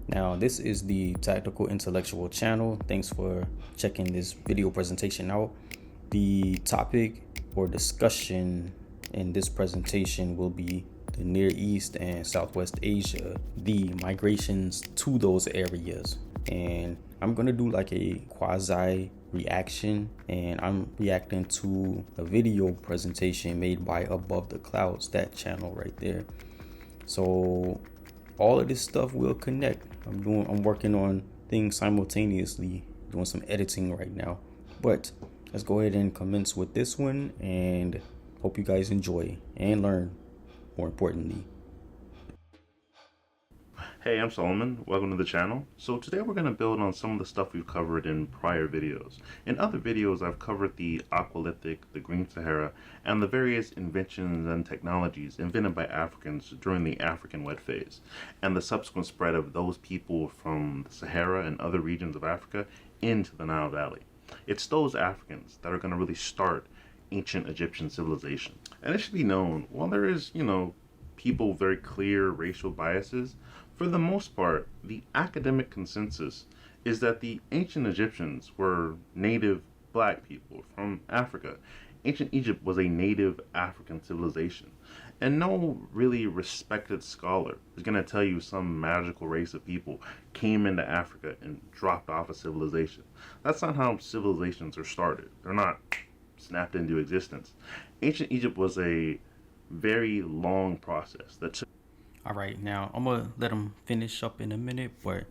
Now, this is the Tactical Intellectual channel. Thanks for checking this video presentation out. The topic or discussion in this presentation will be the Near East and Southwest Asia, the migrations to those areas. And I'm going to do like a quasi reaction, and I'm reacting to a video presentation made by Above the Clouds, that channel right there. So all of this stuff will connect. I'm working on things simultaneously, doing some editing right now. But let's go ahead and commence with this one, and hope you guys enjoy and learn, more importantly. Hey, I'm Solomon. Welcome to the channel. So today we're going to build on some of the stuff we've covered in prior videos. In other videos, I've covered the Aqualithic, the Green Sahara, and the various inventions and technologies invented by Africans during the African wet phase, and the subsequent spread of those people from the Sahara and other regions of Africa into the Nile Valley. It's those Africans that are going to really start ancient Egyptian civilization. And it should be known, while there is, people with very clear racial biases, for the most part, the academic consensus is that the ancient Egyptians were native black people from Africa. Ancient Egypt was a native African civilization. And no really respected scholar is going to tell you some magical race of people came into Africa and dropped off a civilization. That's not how civilizations are started. They're not snapped into existence. Ancient Egypt was a very long process that took. All right, now I'm gonna let them finish up in a minute, but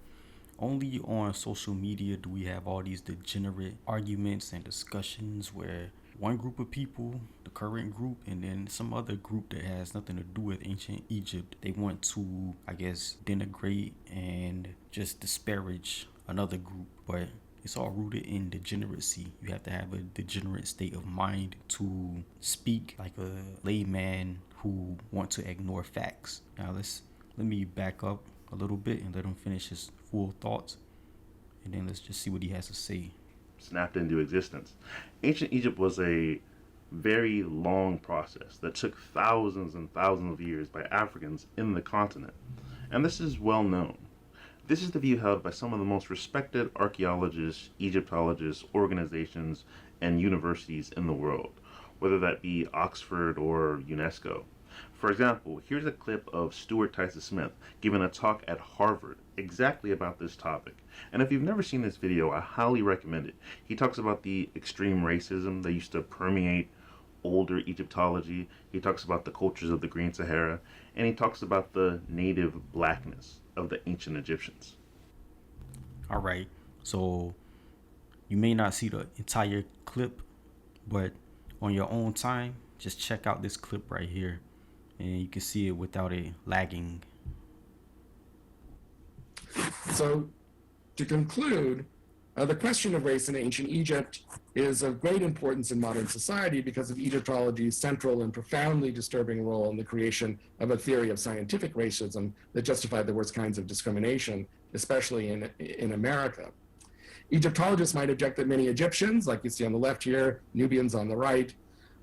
only on social media do we have all these degenerate arguments and discussions where one group of people, the current group, and then some other group that has nothing to do with ancient Egypt, they want to, I guess, denigrate and just disparage another group. But it's all rooted in degeneracy. You have to have a degenerate state of mind to speak like a layman who want to ignore facts. Now let me back up a little bit and let him finish his full thoughts, and then let's just see what he has to say. Snapped into existence. Ancient Egypt was a very long process that took thousands and thousands of years by Africans in the continent. And this is well known. This is the view held by some of the most respected archaeologists, Egyptologists, organizations, and universities in the world, whether that be Oxford or UNESCO. For example, here's a clip of Stuart Tyson Smith giving a talk at Harvard exactly about this topic. And if you've never seen this video, I highly recommend it. He talks about the extreme racism that used to permeate older Egyptology. He talks about the cultures of the Green Sahara, and he talks about the native blackness of the ancient Egyptians. All right, so you may not see the entire clip, but on your own time, just check out this clip right here, and you can see it without it lagging. So, to conclude, the question of race in ancient Egypt is of great importance in modern society because of Egyptology's central and profoundly disturbing role in the creation of a theory of scientific racism that justified the worst kinds of discrimination, especially in America. Egyptologists might object that many Egyptians, like you see on the left here, Nubians on the right,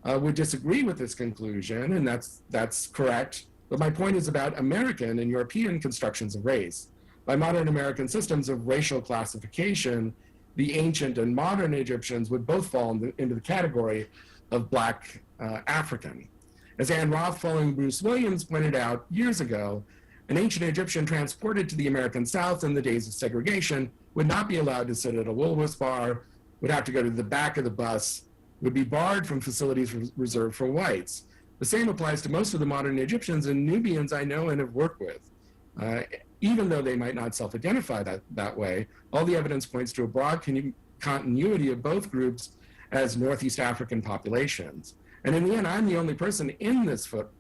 would disagree with this conclusion, and that's correct. But my point is about American and European constructions of race. By modern American systems of racial classification, the ancient and modern Egyptians would both fall into the category of Black African. As Ann Roth, following Bruce Williams, pointed out years ago, an ancient Egyptian transported to the American South in the days of segregation would not be allowed to sit at a Woolworths bar, would have to go to the back of the bus, would be barred from facilities reserved for whites. The same applies to most of the modern Egyptians and Nubians I know and have worked with. Even though they might not self-identify that way, all the evidence points to a broad continuity of both groups as Northeast African populations. And in the end, I'm the only person in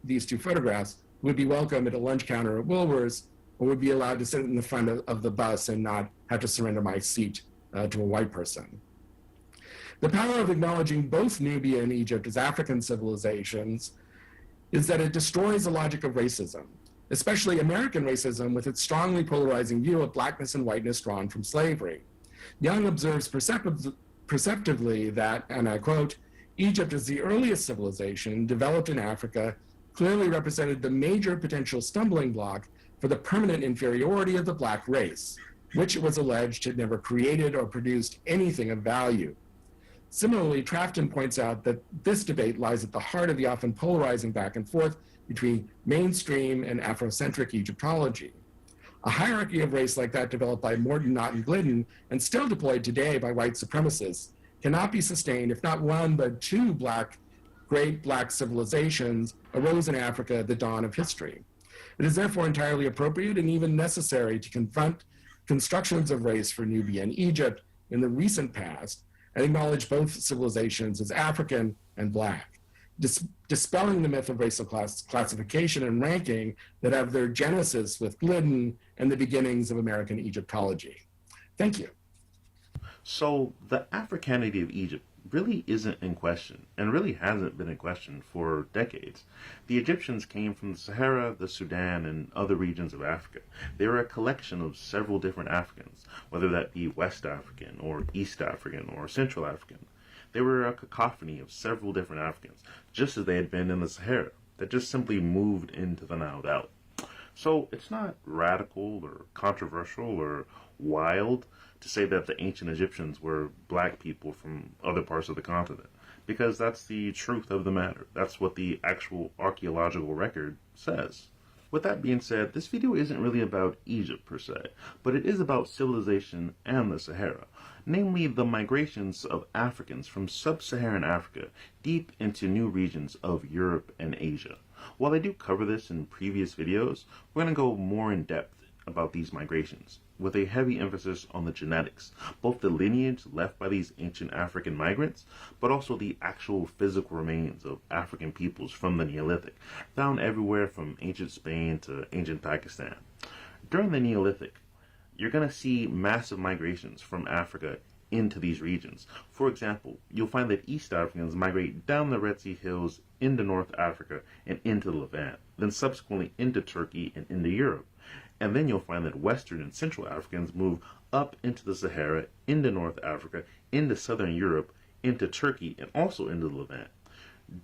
these two photographs who would be welcome at a lunch counter at Woolworths, or would be allowed to sit in the front of the bus and not have to surrender my seat to a white person. The power of acknowledging both Nubia and Egypt as African civilizations is that it destroys the logic of racism, especially American racism with its strongly polarizing view of blackness and whiteness drawn from slavery. Young observes perceptively that, and I quote, Egypt as the earliest civilization developed in Africa clearly represented the major potential stumbling block for the permanent inferiority of the Black race, which it was alleged had never created or produced anything of value. Similarly, Trafton points out that this debate lies at the heart of the often polarizing back and forth between mainstream and Afrocentric Egyptology. A hierarchy of race like that developed by Morton, Knott, and Glidden, and still deployed today by white supremacists, cannot be sustained if not one but two great Black civilizations arose in Africa at the dawn of history. It is therefore entirely appropriate and even necessary to confront constructions of race for Nubia and Egypt in the recent past and acknowledge both civilizations as African and Black, dispelling the myth of racial classification and ranking that have their genesis with Glidden and the beginnings of American Egyptology. Thank you. So the Africanity of Egypt really isn't in question, and really hasn't been in question for decades. The Egyptians came from the Sahara, the Sudan, and other regions of Africa. They were a collection of several different Africans, whether that be West African, or East African, or Central African. They were a cacophony of several different Africans, just as they had been in the Sahara, that just simply moved into the Nile Valley. So it's not radical or controversial or wild to say that the ancient Egyptians were Black people from other parts of the continent, because that's the truth of the matter. That's what the actual archaeological record says. With that being said, this video isn't really about Egypt per se, but it is about civilization and the Sahara, namely the migrations of Africans from sub-Saharan Africa deep into new regions of Europe and Asia. While I do cover this in previous videos, we're going to go more in depth about these migrations, with a heavy emphasis on the genetics, both the lineage left by these ancient African migrants, but also the actual physical remains of African peoples from the Neolithic, found everywhere from ancient Spain to ancient Pakistan. During the Neolithic, you're going to see massive migrations from Africa into these regions. For example, you'll find that East Africans migrate down the Red Sea hills into North Africa and into the Levant, then subsequently into Turkey and into Europe. And then you'll find that Western and Central Africans move up into the Sahara, into North Africa, into Southern Europe, into Turkey, and also into the Levant.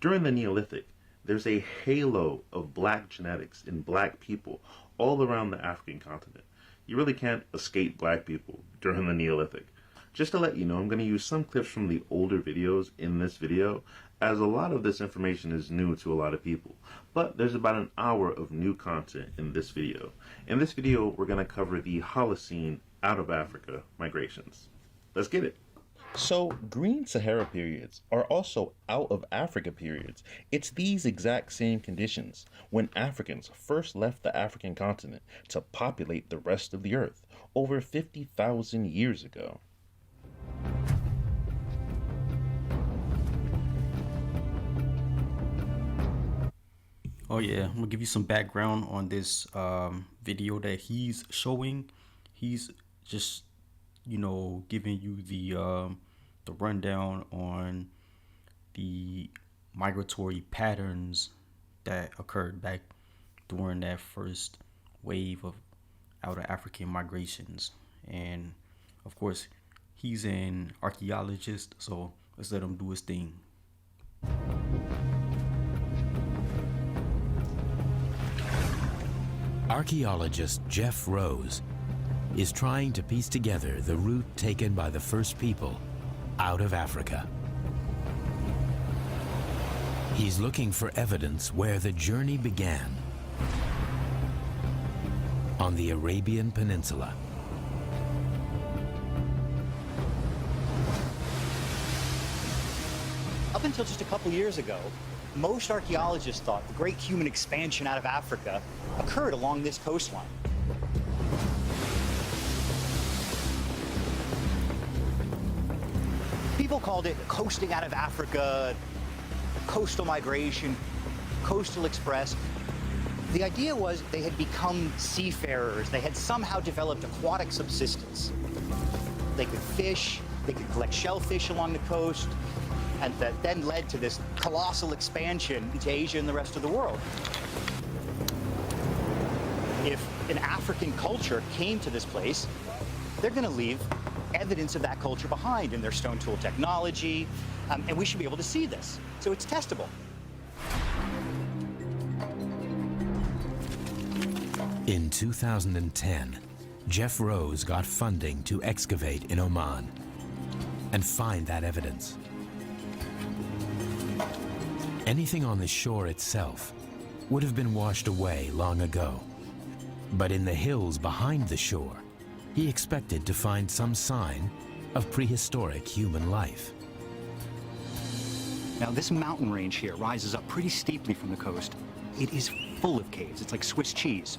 During the Neolithic, there's a halo of Black genetics and Black people all around the African continent. You really can't escape Black people during the Neolithic. Just to let you know, I'm going to use some clips from the older videos in this video, as a lot of this information is new to a lot of people. But there's about an hour of new content in this video. In this video, we're going to cover the Holocene out of Africa migrations. Let's get it. So, green Sahara periods are also out of Africa periods. It's these exact same conditions when Africans first left the African continent to populate the rest of the earth over 50,000 years ago. Oh yeah, I'm gonna give you some background on this video that he's showing. He's just, giving you the rundown on the migratory patterns that occurred back during that first wave of out of African migrations. And of course, he's an archaeologist, so let's let him do his thing. Archaeologist Jeff Rose is trying to piece together the route taken by the first people out of Africa. He's looking for evidence where the journey began on the Arabian Peninsula. Up until just a couple years ago, most archaeologists thought the great human expansion out of Africa occurred along this coastline. People called it coasting out of Africa, coastal migration, coastal express. The idea was they had become seafarers. They had somehow developed aquatic subsistence. They could fish, they could collect shellfish along the coast, and that then led to this colossal expansion into Asia and the rest of the world. If an African culture came to this place, they're going to leave evidence of that culture behind in their stone tool technology, and we should be able to see this. So it's testable. In 2010, Jeff Rose got funding to excavate in Oman and find that evidence. Anything on the shore itself would have been washed away long ago. But in the hills behind the shore, he expected to find some sign of prehistoric human life. Now, this mountain range here rises up pretty steeply from the coast. It is full of caves. It's like Swiss cheese.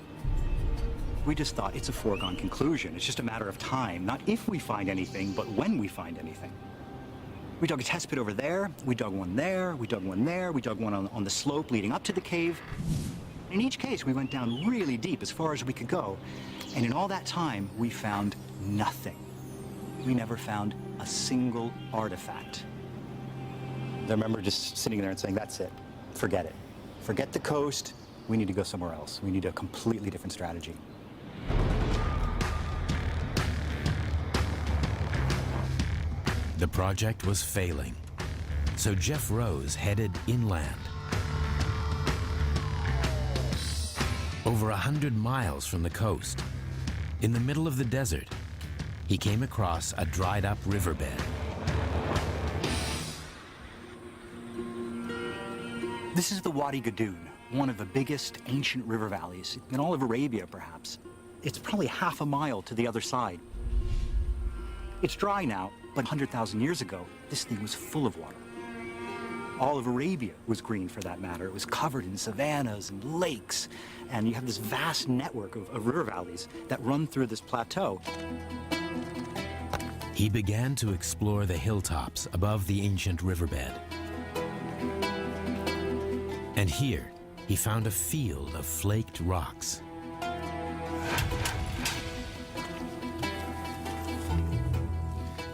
We just thought it's a foregone conclusion. It's just a matter of time, not if we find anything, but when we find anything. We dug a test pit over there, we dug one there, we dug one there, we dug one on the slope leading up to the cave. In each case, we went down really deep, as far as we could go. And in all that time, we found nothing. We never found a single artifact. I remember just sitting there and saying, that's it, forget it. Forget the coast, we need to go somewhere else. We need a completely different strategy. The project was failing, so Jeff Rose headed inland. Over 100 miles from the coast, in the middle of the desert, he came across a dried-up riverbed. This is the Wadi Gadoon, one of the biggest ancient river valleys in all of Arabia, perhaps. It's probably half a mile to the other side. It's dry now, but 100,000 years ago, this thing was full of water. All of Arabia was green, for that matter. It was covered in savannas and lakes, and you have this vast network of river valleys that run through this plateau. He began to explore the hilltops above the ancient riverbed. And here, he found a field of flaked rocks.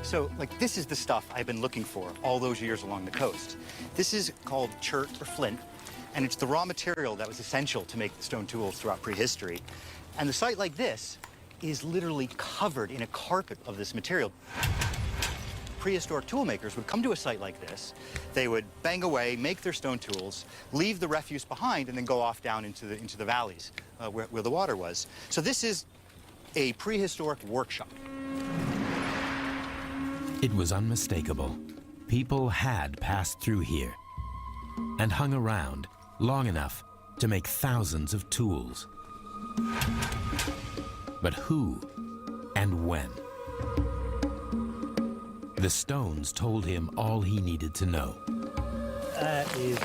So, like, this is the stuff I've been looking for all those years along the coast. This is called chert or flint, and it's the raw material that was essential to make the stone tools throughout prehistory. And the site like this is literally covered in a carpet of this material. Prehistoric tool makers would come to a site like this, they would bang away, make their stone tools, leave the refuse behind, and then go off down into the valleys where the water was. So this is a prehistoric workshop. It was unmistakable. People had passed through here and hung around long enough to make thousands of tools. But who and when? The stones told him all he needed to know. That is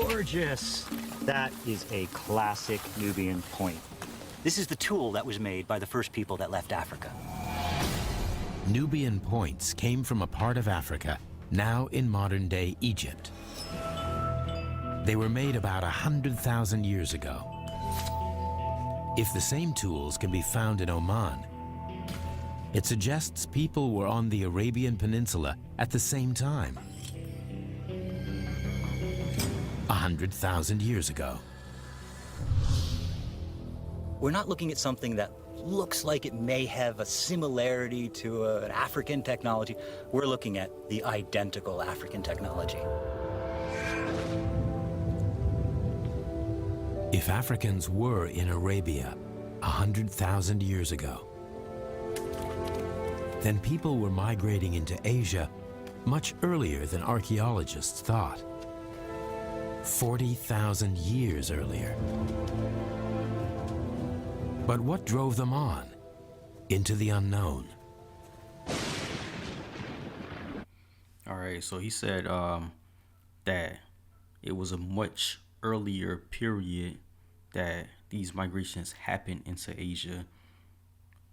gorgeous. That is a classic Nubian point. This is the tool that was made by the first people that left Africa. Nubian points came from a part of Africa now in modern-day Egypt. They were made about 100,000 years ago. If the same tools can be found in Oman, it suggests people were on the Arabian Peninsula at the same time. 100,000 years ago. We're not looking at something that looks like it may have a similarity to an African technology. We're looking at the identical African technology. If Africans were in Arabia 100,000 years ago, then people were migrating into Asia much earlier than archaeologists thought. 40,000 years earlier. But what drove them on into the unknown? All right, so he said that it was a much earlier period that these migrations happened into Asia.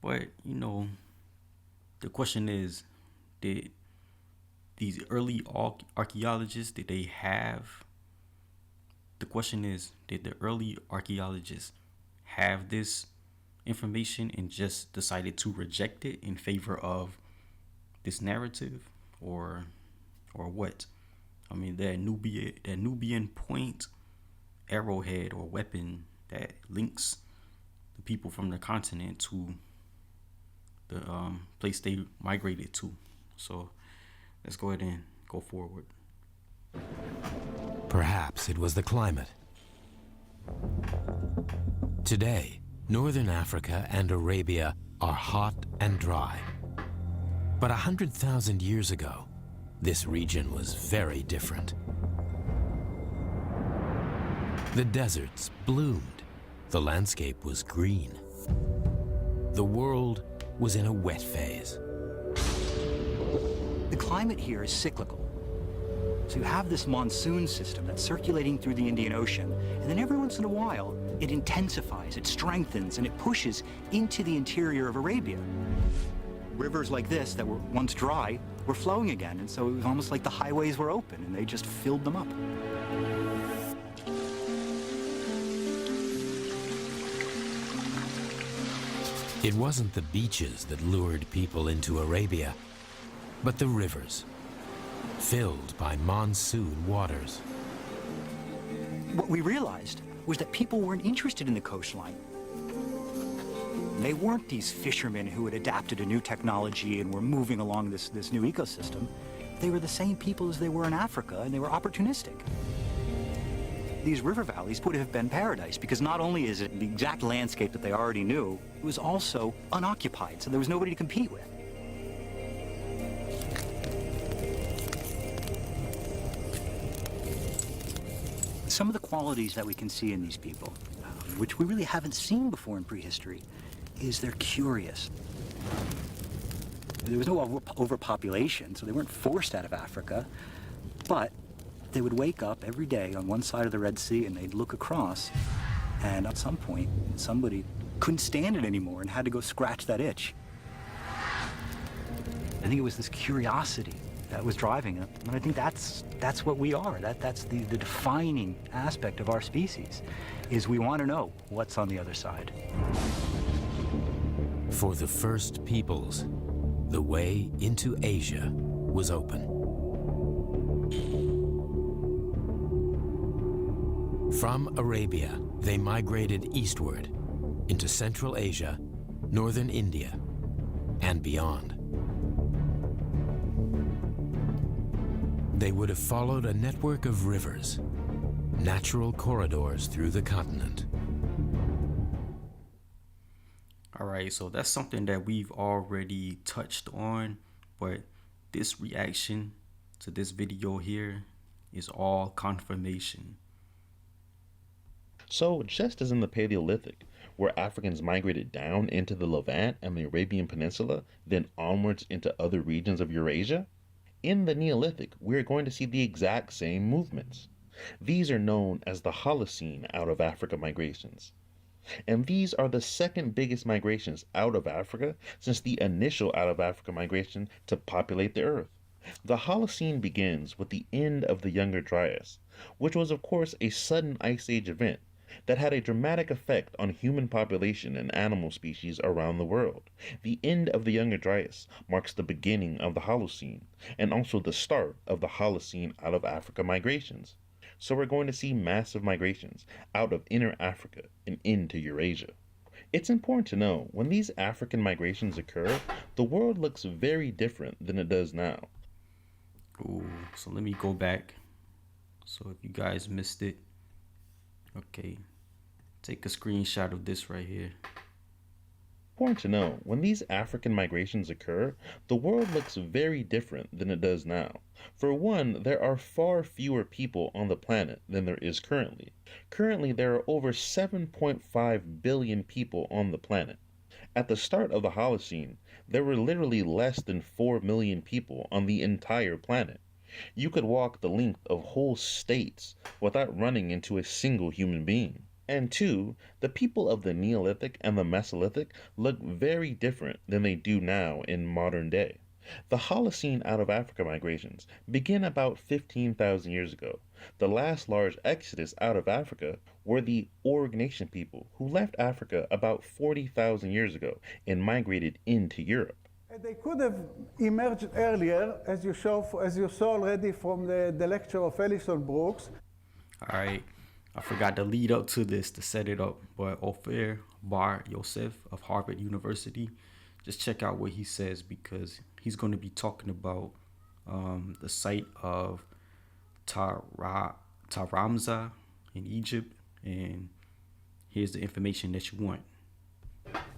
But, you know, the question is, did these early archaeologists, did they have, the question is, did the early archaeologists have this information and just decided to reject it in favor of this narrative, or what? I mean, that Nubian point arrowhead or weapon that links the people from the continent to the place they migrated to. So let's go ahead and go forward. Perhaps it was the climate. Today, Northern Africa and Arabia are hot and dry. But 100,000 years ago, this region was very different. The deserts bloomed. The landscape was green. The world was in a wet phase. The climate here is cyclical. So you have this monsoon system that's circulating through the Indian Ocean, and then every once in a while, it intensifies, it strengthens, and it pushes into the interior of Arabia. Rivers like this that were once dry were flowing again, and so it was almost like the highways were open, and they just filled them up. It wasn't the beaches that lured people into Arabia, but the rivers, filled by monsoon waters. What we realized was that people weren't interested in the coastline. They weren't these fishermen who had adapted a new technology and were moving along this new ecosystem. They were the same people as they were in Africa, and they were opportunistic. These river valleys would have been paradise because not only is it the exact landscape that they already knew, it was also unoccupied, so there was nobody to compete with. Some of the qualities that we can see in these people, which we really haven't seen before in prehistory, is they're curious. There was no overpopulation, so they weren't forced out of Africa, but they would wake up every day on one side of the Red Sea and they'd look across, and at some point, somebody couldn't stand it anymore and had to go scratch that itch. I think it was this curiosity that was driving them, and I think that's what we are. That's the defining aspect of our species, is we want to know what's on the other side. For the first peoples, the way into Asia was open. From Arabia, they migrated eastward into Central Asia, northern India, and beyond. They would have followed a network of rivers, natural corridors through the continent. All right, so that's something that we've already touched on, but this reaction to this video here is all confirmation. So, just as in the Paleolithic, where Africans migrated down into the Levant and the Arabian Peninsula, then onwards into other regions of Eurasia, in the Neolithic, we're going to see the exact same movements. These are known as the Holocene out of Africa migrations. And these are the second biggest migrations out of Africa since the initial out of Africa migration to populate the Earth. The Holocene begins with the end of the Younger Dryas, which was of course a sudden ice age event that had a dramatic effect on human population and animal species around the world. The end of the Younger Dryas marks the beginning of the Holocene, and also the start of the Holocene out of Africa migrations. So we're going to see massive migrations out of inner Africa and into Eurasia. It's important to know, when these African migrations occur, the world looks very different than it does now. Ooh, so let me go back. So if you guys missed it, okay, take a screenshot of this right here. Important to know, when these African migrations occur, the world looks very different than it does now. For one, there are far fewer people on the planet than there is currently. Currently, there are over 7.5 billion people on the planet. At the start of the Holocene, there were literally less than 4 million people on the entire planet. You could walk the length of whole states without running into a single human being. And two, the people of the Neolithic and the Mesolithic look very different than they do now in modern day. The Holocene out of Africa migrations begin about 15,000 years ago. The last large exodus out of Africa were the Aurignacian people, who left Africa about 40,000 years ago and migrated into Europe. They could have emerged earlier, as you saw already from the lecture of Ellison Brooks. All right, I forgot to lead up to this to set it up, but Ofer Bar Yosef of Harvard University, just check out what he says, because he's going to be talking about the site of Taramsa in Egypt, and here's the information that you want.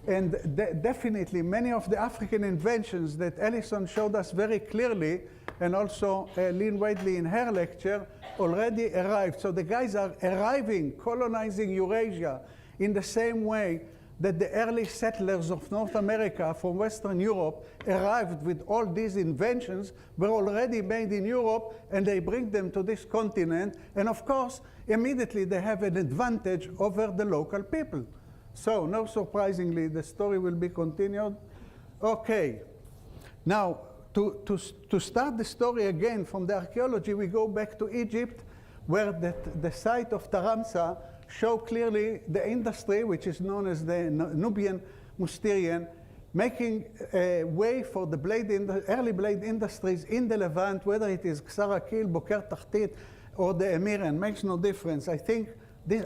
And definitely many of the African inventions that Ellison showed us very clearly, and also Lynn Wadley in her lecture, already arrived. So the guys are arriving, colonizing Eurasia in the same way that the early settlers of North America from Western Europe arrived with all these inventions, were already made in Europe, and they bring them to this continent. And of course, immediately they have an advantage over the local people. So, no surprisingly, the story will be continued. Okay. Now, to start the story again from the archaeology, we go back to Egypt, where the site of Taramsa show clearly the industry, which is known as the Nubian Mousterian, making a way for the early blade industries in the Levant, whether it is Ksarakil, Boker Tahtit, or the Emiran, makes no difference. I think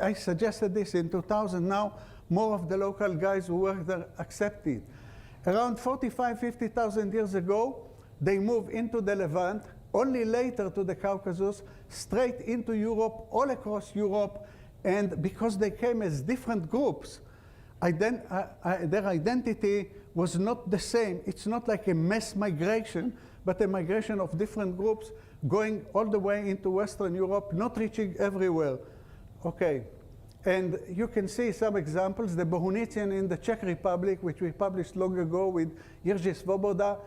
I suggested this in 2000. Now, more of the local guys who work there accept it. Around 50,000 years ago, they moved into the Levant, only later to the Caucasus, straight into Europe, all across Europe, and because they came as different groups, their identity was not the same. It's not like a mass migration, but a migration of different groups going all the way into Western Europe, not reaching everywhere. Okay, and you can see some examples. The Bohunicean in the Czech Republic, which we published long ago with Jiří Svoboda,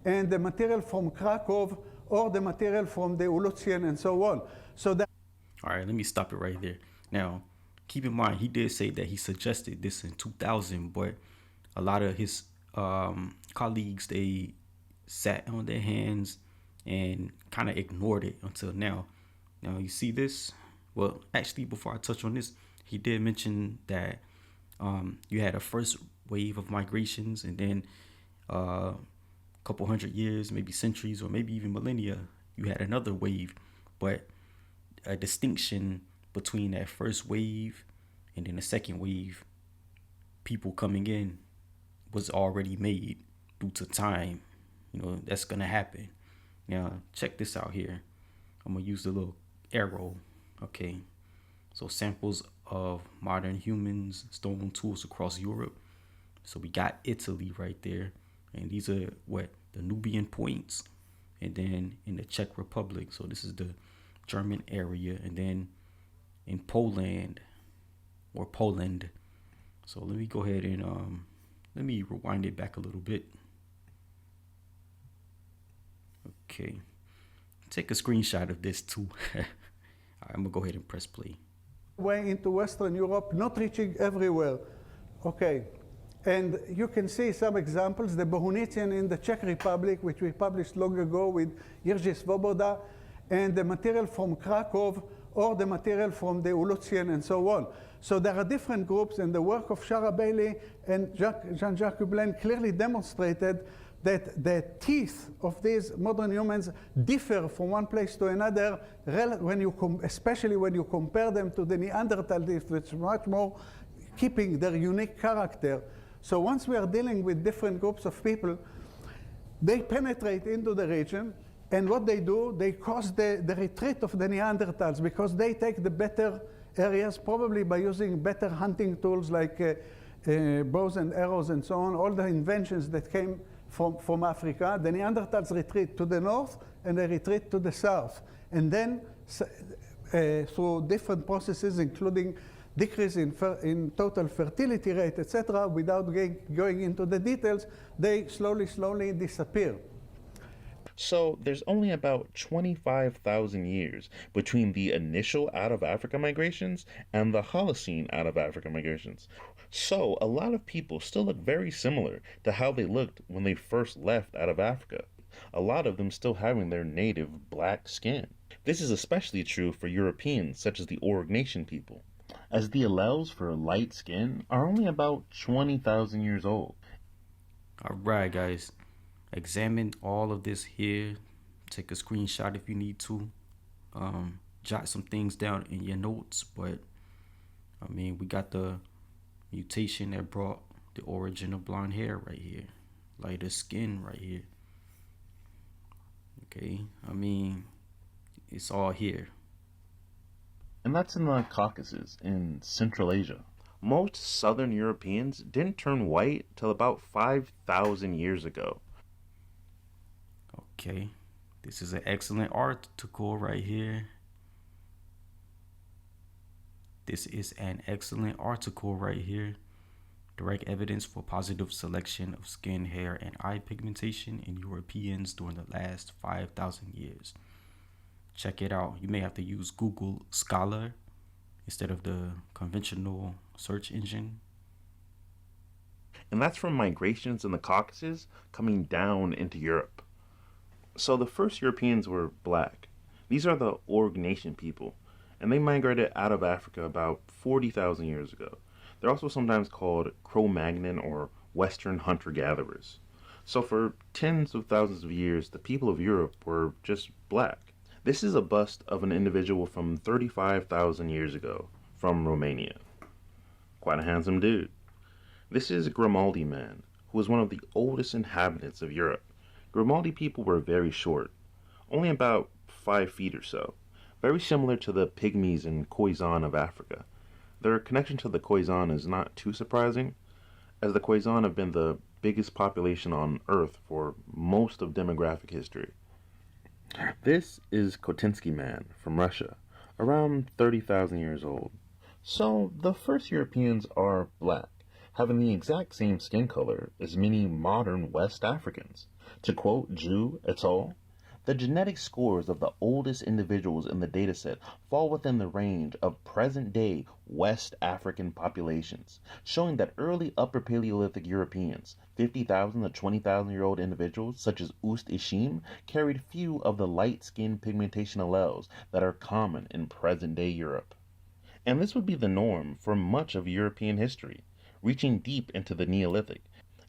and the material from Krakow, or the material from the Ulutian, and so on. So that. All right, let me stop it right there. Now, keep in mind, he did say that he suggested this in 2000, but a lot of his colleagues, they sat on their hands and kind of ignored it until now. Now, you see this? Well, actually, before I touch on this, he did mention that you had a first wave of migrations, and then a couple hundred years, maybe centuries, or maybe even millennia, you had another wave. But a distinction between that first wave and then the second wave, people coming in, was already made due to time. You know, that's gonna happen. Now, check this out here. I'm gonna use the little arrow. Okay, so samples of modern humans, stone tools across Europe. So we got Italy right there, and these are what, the Nubian points, and then in the Czech Republic. So this is the German area, and then in Poland, or Poland. So let me go ahead and let me rewind it back a little bit. Okay, take a screenshot of this too. All right, I'm gonna go ahead and press play. Way into Western Europe, not reaching everywhere. Okay, and you can see some examples. The Bohunicean in the Czech Republic, which we published long ago with Jiří Svoboda, and the material from Krakow, or the material from the Ulutian, and so on. So there are different groups, and the work of Shara Bailey and Jean-Jacques Hublin clearly demonstrated that the teeth of these modern humans differ from one place to another, especially when you compare them to the Neanderthal teeth, which are much more keeping their unique character. So once we are dealing with different groups of people, they penetrate into the region, and what they do, they cause the retreat of the Neanderthals, because they take the better areas, probably by using better hunting tools like bows and arrows and so on, all the inventions that came from Africa. The Neanderthals retreat to the north, and they retreat to the south. And then, through different processes, including decrease in total fertility rate, etc., without going into the details, they slowly disappear. So there's only about 25,000 years between the initial out-of-Africa migrations and the Holocene out-of-Africa migrations. So a lot of people still look very similar to how they looked when they first left out of Africa, a lot of them still having their native black skin. This is especially true for Europeans, such as the Aurignacian people, as the alleles for light skin are only about 20,000 years old. All right, guys. Examine all of this here. Take a screenshot if you need to. Jot some things down in your notes. But, I mean, we got the mutation that brought the origin of blonde hair right here. Lighter skin right here. Okay, I mean, it's all here. And that's in the Caucasus in Central Asia. most southern Europeans didn't turn white till about 5,000 years ago. Okay, this is an excellent article right here. This is an excellent article right here. Direct evidence for positive selection of skin, hair, and eye pigmentation in Europeans during the last 5,000 years. Check it out. You may have to use Google Scholar instead of the conventional search engine. And that's from migrations in the Caucasus coming down into Europe. So the first Europeans were black. These are the Aurignacian people, and they migrated out of Africa about 40,000 years ago. They're also sometimes called Cro-Magnon or Western hunter-gatherers. So for tens of thousands of years, the people of Europe were just black. This is a bust of an individual from 35,000 years ago from Romania. Quite a handsome dude. This is Grimaldi man, who was one of the oldest inhabitants of Europe. Grimaldi people were very short, only about 5 feet or so, very similar to the Pygmies and Khoisan of Africa. Their connection to the Khoisan is not too surprising, as the Khoisan have been the biggest population on Earth for most of demographic history. This is Khotinsky man from Russia, around 30,000 years old. So the first Europeans are black, having the exact same skin color as many modern West Africans. To quote Zhu et al., the genetic scores of the oldest individuals in the dataset fall within the range of present-day West African populations, showing that early Upper Paleolithic Europeans, 50,000 to 20,000-year-old individuals such as Ust Ishim, carried few of the light-skin pigmentation alleles that are common in present-day Europe. And this would be the norm for much of European history, reaching deep into the Neolithic,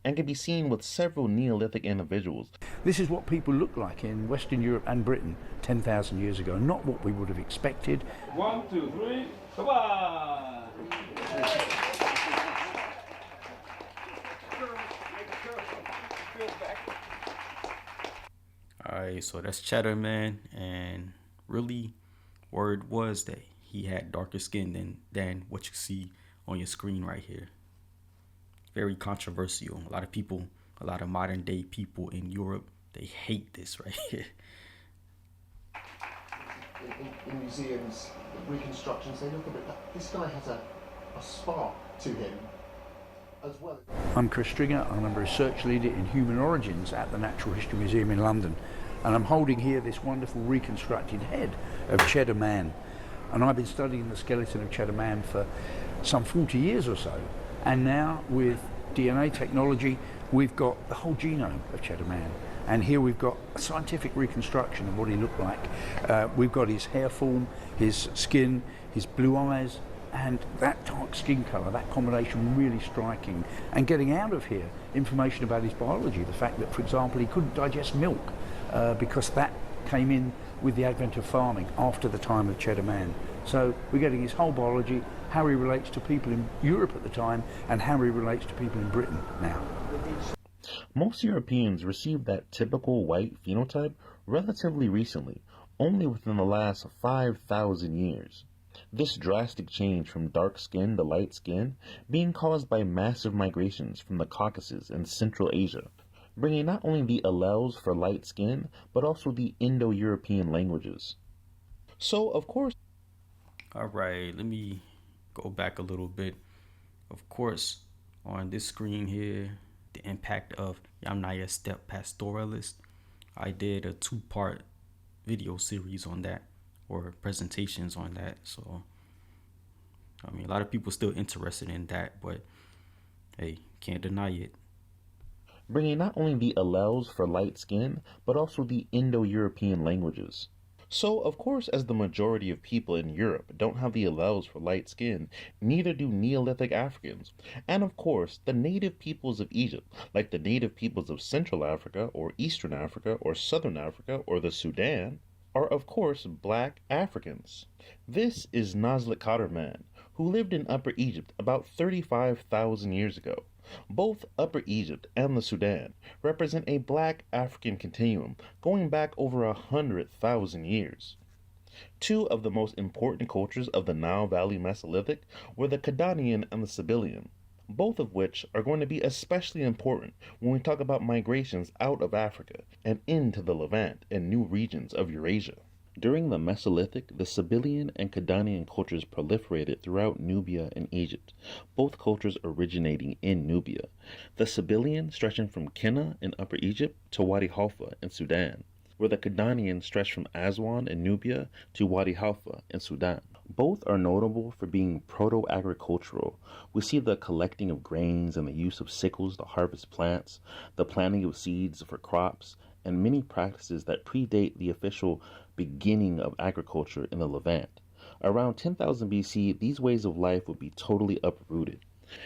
and can be seen with several Neolithic individuals. This is what people looked like in Western Europe and Britain 10,000 years ago, not what we would have expected. 1, 2, 3, come on! Alright, so that's Cheddar Man, and really, word was that he had darker skin than what you see on your screen right here. Very controversial. A lot of people, a lot of modern day people in Europe, they hate this right here. In museums, reconstructions, they look a bit like this guy has a spark to him as well. I'm Chris Stringer, and I'm a research leader in human origins at the Natural History Museum in London. And I'm holding here this wonderful reconstructed head of Cheddar Man. And I've been studying the skeleton of Cheddar Man for some 40 years or so. And now with DNA technology, we've got the whole genome of Cheddar Man. And here we've got a scientific reconstruction of what he looked like. We've got his hair form, his skin, his blue eyes, and that dark skin colour, that combination really striking. And getting out of here information about his biology, the fact that, for example, he couldn't digest milk because that came in with the advent of farming after the time of Cheddar Man. So we're getting his whole biology, how he relates to people in Europe at the time, and how he relates to people in Britain now. Most Europeans received that typical white phenotype relatively recently, only within the last 5,000 years. This drastic change from dark skin to light skin being caused by massive migrations from the Caucasus and Central Asia, bringing not only the alleles for light skin, but also the Indo-European languages. So, of course... Alright, let me go back a little bit. Of course, on this screen here, the impact of Yamnaya steppe pastoralist. I did a 2-part video series on that, or presentations on that. So, I mean, a lot of people still interested in that, but hey, can't deny it. Bringing not only the alleles for light skin, but also the Indo-European languages. So, of course, as the majority of people in Europe don't have the alleles for light skin, neither do Neolithic Africans. And of course, the native peoples of Egypt, like the native peoples of Central Africa, or Eastern Africa, or Southern Africa, or the Sudan, are of course black Africans. This is Nazlet Kaderman, who lived in Upper Egypt about 35,000 years ago. Both Upper Egypt and the Sudan represent a black African continuum going back over 100,000 years. Two of the most important cultures of the Nile Valley Mesolithic were the Kidanian and the Sibyllian, both of which are going to be especially important when we talk about migrations out of Africa and into the Levant and new regions of Eurasia. During the Mesolithic, the Sibyllian and Kidanian cultures proliferated throughout Nubia and Egypt, both cultures originating in Nubia. The Sibyllian stretching from Kenna in Upper Egypt to Wadi Halfa in Sudan, where the Kidanian stretched from Aswan in Nubia to Wadi Halfa in Sudan. Both are notable for being proto-agricultural. We see the collecting of grains and the use of sickles to harvest plants, the planting of seeds for crops, and many practices that predate the official beginning of agriculture in the Levant. Around 10,000 BC, these ways of life would be totally uprooted.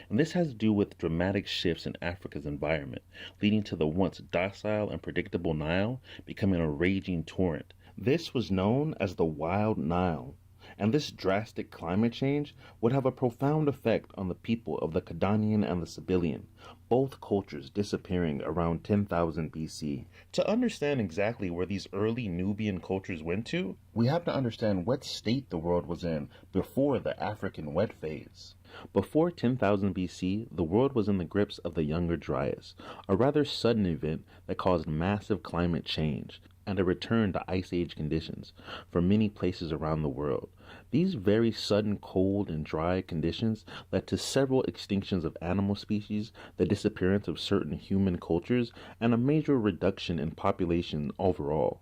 And this has to do with dramatic shifts in Africa's environment, leading to the once docile and predictable Nile becoming a raging torrent. This was known as the Wild Nile, and this drastic climate change would have a profound effect on the people of the Kidanian and the Sibyllian, both cultures disappearing around 10,000 BC. To understand exactly where these early Nubian cultures went to, we have to understand what state the world was in before the African wet phase. Before 10,000 BC, the world was in the grips of the Younger Dryas, a rather sudden event that caused massive climate change and a return to Ice Age conditions for many places around the world. These very sudden cold and dry conditions led to several extinctions of animal species, the disappearance of certain human cultures, and a major reduction in population overall.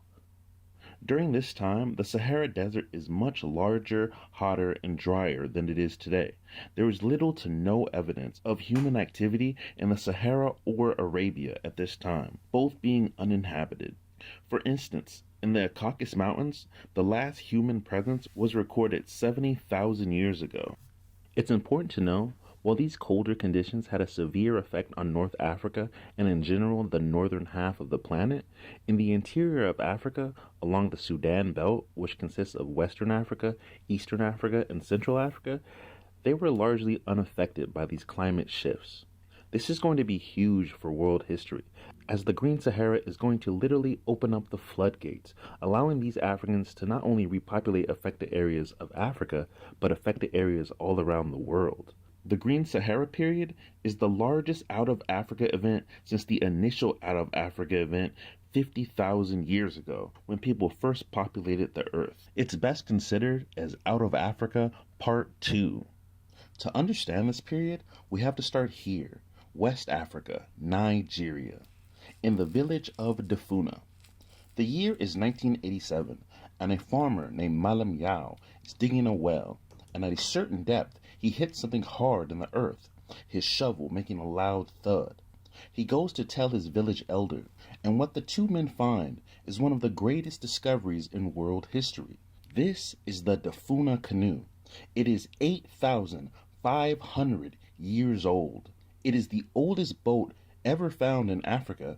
During this time, the Sahara Desert is much larger, hotter, and drier than it is today. There is little to no evidence of human activity in the Sahara or Arabia at this time, both being uninhabited. For instance, in the Caucasus Mountains, the last human presence was recorded 70,000 years ago. It's important to know, while these colder conditions had a severe effect on North Africa and in general the northern half of the planet, in the interior of Africa, along the Sudan Belt, which consists of Western Africa, Eastern Africa, and Central Africa, they were largely unaffected by these climate shifts. This is going to be huge for world history, as the Green Sahara is going to literally open up the floodgates, allowing these Africans to not only repopulate affected areas of Africa, but affected areas all around the world. The Green Sahara period is the largest out-of-Africa event since the initial out-of-Africa event 50,000 years ago, when people first populated the Earth. It's best considered as Out of Africa Part 2. To understand this period, we have to start here, West Africa, Nigeria, in the village of Defuna. The year is 1987, and a farmer named Malam Yao is digging a well, and at a certain depth, he hits something hard in the earth, his shovel making a loud thud. He goes to tell his village elder, and what the two men find is one of the greatest discoveries in world history. This is the Defuna canoe. It is 8,500 years old. It is the oldest boat ever found in Africa,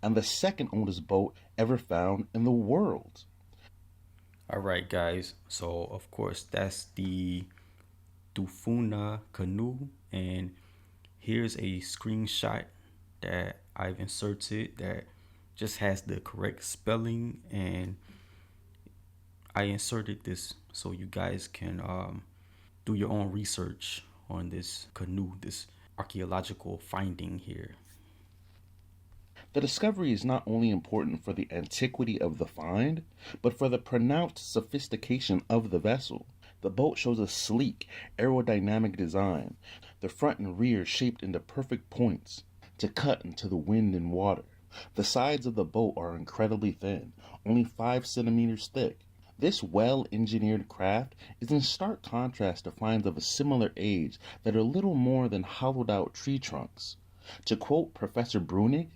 and the second oldest boat ever found in the world. All right, guys. So, of course, that's the Defuna canoe. And here's a screenshot that I've inserted that just has the correct spelling. And I inserted this so you guys can do your own research on this canoe, this archaeological finding here. The discovery is not only important for the antiquity of the find, but for the pronounced sophistication of the vessel. The boat shows a sleek, aerodynamic design, the front and rear shaped into perfect points to cut into the wind and water. The sides of the boat are incredibly thin, only 5 centimeters thick. This well-engineered craft is in stark contrast to finds of a similar age that are little more than hollowed-out tree trunks. To quote Professor Brunig,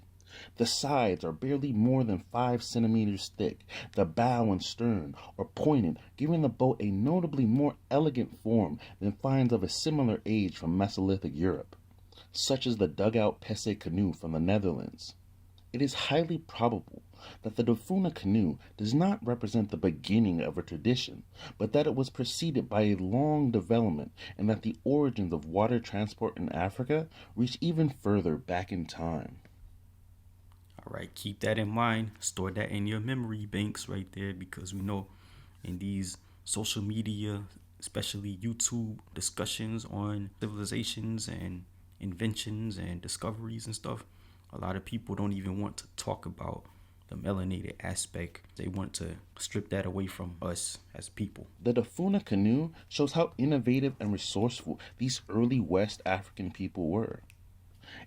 the sides are barely more than 5 centimeters thick. The bow and stern are pointed, giving the boat a notably more elegant form than finds of a similar age from Mesolithic Europe, such as the dugout Pesse canoe from the Netherlands. It is highly probable that the Defuna canoe does not represent the beginning of a tradition, but that it was preceded by a long development, and that the origins of water transport in Africa reach even further back in time. All right, keep that in mind. Store that in your memory banks right there, because we know in these social media, especially YouTube discussions on civilizations and inventions and discoveries and stuff, a lot of people don't even want to talk about the melanated aspect. They want to strip that away from us as people. The Dafuna canoe shows how innovative and resourceful these early West African people were.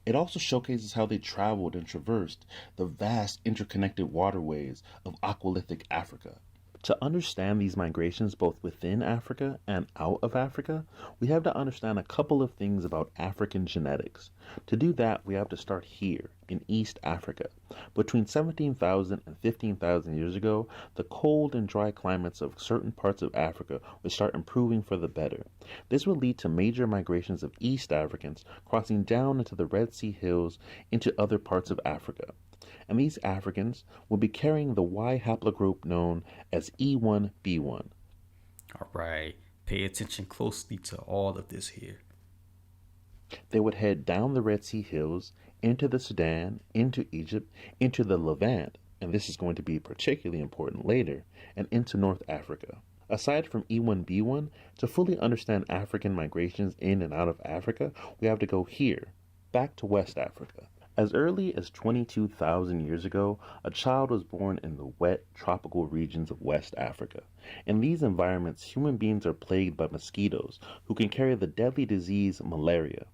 It also showcases how they traveled and traversed the vast interconnected waterways of Aqualithic Africa. To understand these migrations both within Africa and out of Africa, we have to understand a couple of things about African genetics. To do that, we have to start here, in East Africa. Between 17,000 and 15,000 years ago, the cold and dry climates of certain parts of Africa would start improving for the better. This would lead to major migrations of East Africans crossing down into the Red Sea hills into other parts of Africa. And these Africans will be carrying the Y haplogroup known as E1B1. All right, pay attention closely to all of this here. They would head down the Red Sea hills, into the Sudan, into Egypt, into the Levant, and this is going to be particularly important later, and into North Africa. Aside from E1B1, to fully understand African migrations in and out of Africa, we have to go here, back to West Africa. As early as 22,000 years ago, a child was born in the wet, tropical regions of West Africa. In these environments, human beings are plagued by mosquitoes who can carry the deadly disease malaria.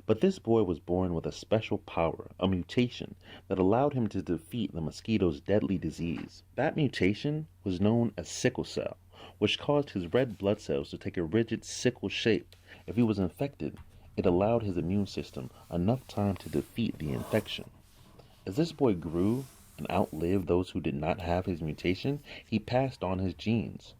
But this boy was born with a special power, a mutation, that allowed him to defeat the mosquito's deadly disease. That mutation was known as sickle cell, which caused his red blood cells to take a rigid sickle shape. If he was infected, it allowed his immune system enough time to defeat the infection. As this boy grew and outlived those who did not have his mutation, he passed on his genes.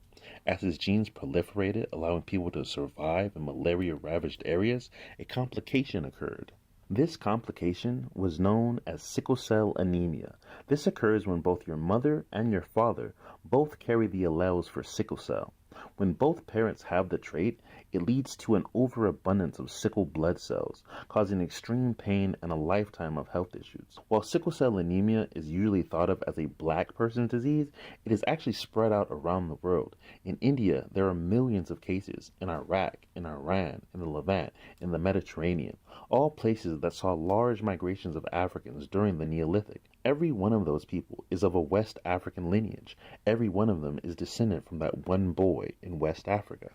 As his genes proliferated, allowing people to survive in malaria-ravaged areas, a complication occurred. This complication was known as sickle cell anemia. This occurs when both your mother and your father both carry the alleles for sickle cell. When both parents have the trait, it leads to an overabundance of sickle blood cells, causing extreme pain and a lifetime of health issues. While sickle cell anemia is usually thought of as a black person's disease, it is actually spread out around the world. In India, there are millions of cases. In Iraq, in Iran, in the Levant, in the Mediterranean, all places that saw large migrations of Africans during the Neolithic. Every one of those people is of a West African lineage. Every one of them is descended from that one boy in West Africa.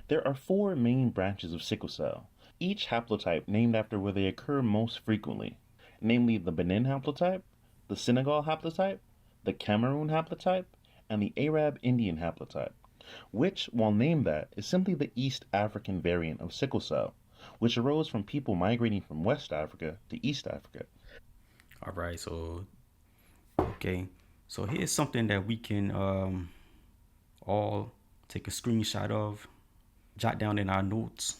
There are 4 main branches of sickle cell, each haplotype named after where they occur most frequently, namely the Benin haplotype, the Senegal haplotype, the Cameroon haplotype, and the Arab Indian haplotype, which, while named that, is simply the East African variant of sickle cell, which arose from people migrating from West Africa to East Africa. All right, so here's something that we can all take a screenshot of, jot down in our notes.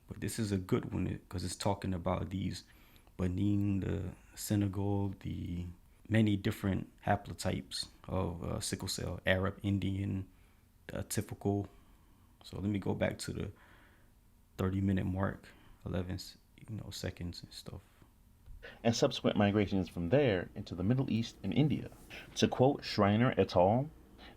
But this is a good one because it's talking about these Benin, the Senegal, the many different haplotypes of sickle cell, Arab, Indian, the typical. So let me go back to the 30-minute mark, 11 seconds and stuff. And subsequent migrations from there into the Middle East and India. To quote Schreiner et al.,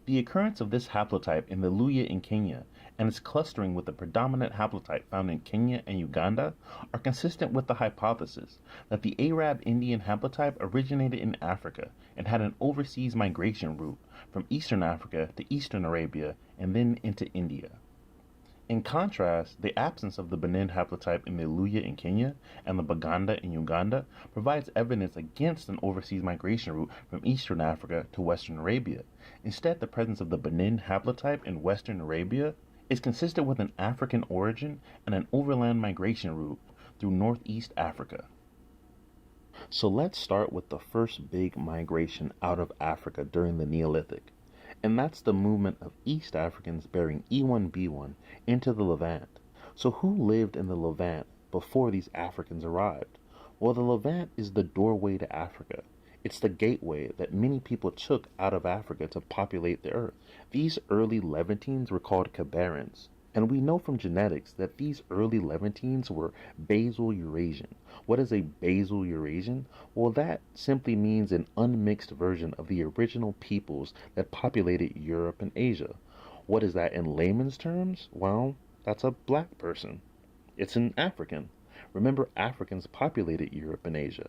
the occurrence of this haplotype in the Luya in Kenya and its clustering with the predominant haplotype found in Kenya and Uganda are consistent with the hypothesis that the Arab Indian haplotype originated in Africa and had an overseas migration route from Eastern Africa to Eastern Arabia and then into India. In contrast, the absence of the Benin haplotype in the Luya in Kenya and the Baganda in Uganda provides evidence against an overseas migration route from Eastern Africa to Western Arabia. Instead, the presence of the Benin haplotype in Western Arabia is consistent with an African origin and an overland migration route through Northeast Africa. So let's start with the first big migration out of Africa during the Neolithic. And that's the movement of East Africans bearing E1B1 into the Levant. So who lived in the Levant before these Africans arrived? Well, the Levant is the doorway to Africa. It's the gateway that many people took out of Africa to populate the earth. These early Levantines were called Cabarans. And we know from genetics that these early Levantines were basal Eurasian. What is a basal Eurasian? Well, that simply means an unmixed version of the original peoples that populated Europe and Asia. What is that in layman's terms? Well, that's a black person. It's an African. Remember, Africans populated Europe and Asia.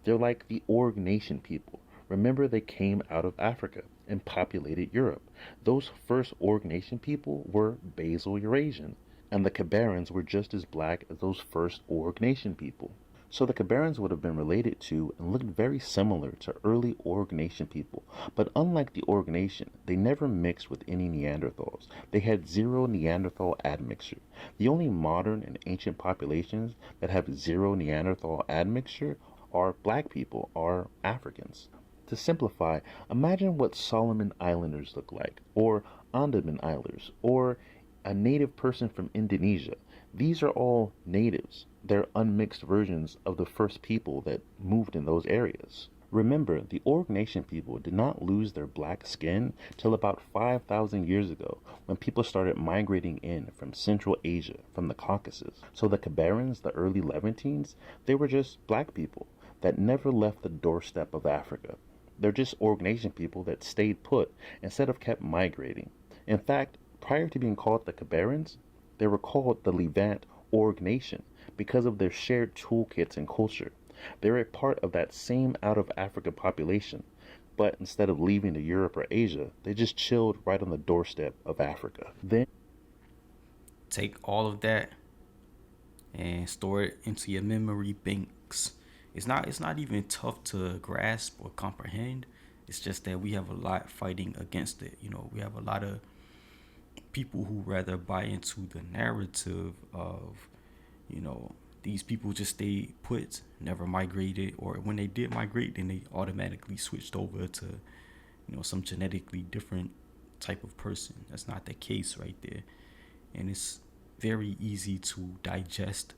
They're like the Org Nation people. Remember, they came out of Africa and populated Europe. Those first Org Nation people were basal Eurasian, and the Cabarans were just as black as those first Org Nation people. So the Cabarans would have been related to and looked very similar to early Org Nation people, but unlike the Org Nation, they never mixed with any Neanderthals. They had zero Neanderthal admixture. The only modern and ancient populations that have zero Neanderthal admixture are black people, are Africans. To simplify, imagine what Solomon Islanders look like, or Andaman Islanders, or a native person from Indonesia. These are all natives. They're unmixed versions of the first people that moved in those areas. Remember, the Org Nation people did not lose their black skin till about 5,000 years ago, when people started migrating in from Central Asia, from the Caucasus. So the Cabarans, the early Levantines, they were just black people that never left the doorstep of Africa. They're just Org Nation people that stayed put instead of kept migrating. In fact, prior to being called the Cabarans, they were called the Levant Org Nation because of their shared toolkits and culture. They're a part of that same out-of-Africa population, but instead of leaving to Europe or Asia, they just chilled right on the doorstep of Africa. Then take all of that and store it into your memory banks. It's not even tough to grasp or comprehend. It's just that we have a lot fighting against it. You know, we have a lot of people who rather buy into the narrative of, you know, these people just stayed put, never migrated, or when they did migrate, then they automatically switched over to, you know, some genetically different type of person. That's not the case right there. And it's very easy to digest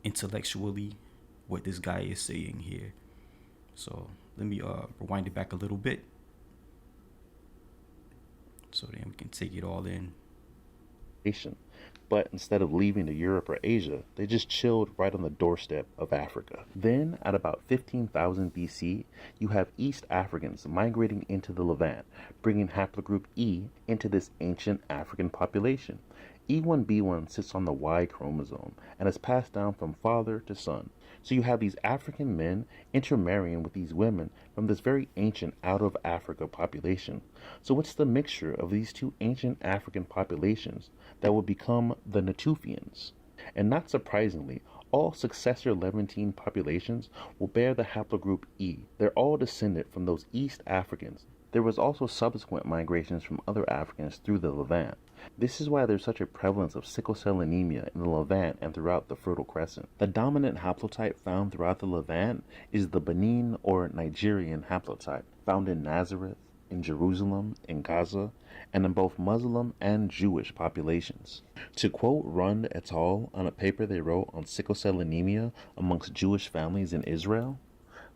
intellectually what this guy is saying here. So let me rewind it back a little bit so then we can take it all in. But instead of leaving to Europe or Asia, they just chilled right on the doorstep of Africa. Then, at about 15,000 BC, you have East Africans migrating into the Levant, bringing haplogroup E into this ancient African population. E1B1 sits on the Y chromosome and is passed down from father to son. So you have these African men intermarrying with these women from this very ancient out-of-Africa population. So what's the mixture of these two ancient African populations that will become the Natufians? And not surprisingly, all successor Levantine populations will bear the haplogroup E. They're all descended from those East Africans. There was also subsequent migrations from other Africans through the Levant. This is why there's such a prevalence of sickle cell anemia in the Levant and throughout the Fertile Crescent. The dominant haplotype found throughout the Levant is the Benin or Nigerian haplotype, found in Nazareth, in Jerusalem, in Gaza, and in both Muslim and Jewish populations. To quote Rund et al. On a paper they wrote on sickle cell anemia amongst Jewish families in Israel,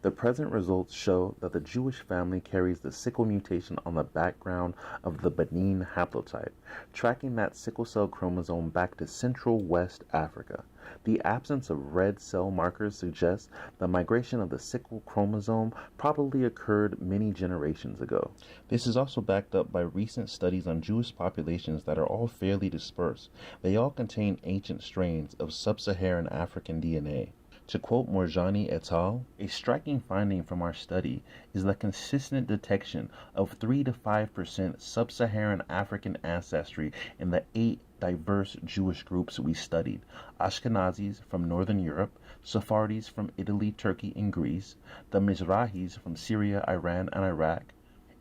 the present results show that the Jewish family carries the sickle mutation on the background of the Benin haplotype, tracking that sickle cell chromosome back to Central West Africa. The absence of red cell markers suggests the migration of the sickle chromosome probably occurred many generations ago. This is also backed up by recent studies on Jewish populations that are all fairly dispersed. They all contain ancient strains of sub-Saharan African DNA. To quote Morjani et al., a striking finding from our study is the consistent detection of 3 to 5% sub-Saharan African ancestry in the 8 diverse Jewish groups we studied: Ashkenazis from Northern Europe, Sephardis from Italy, Turkey, and Greece, the Mizrahis from Syria, Iran, and Iraq.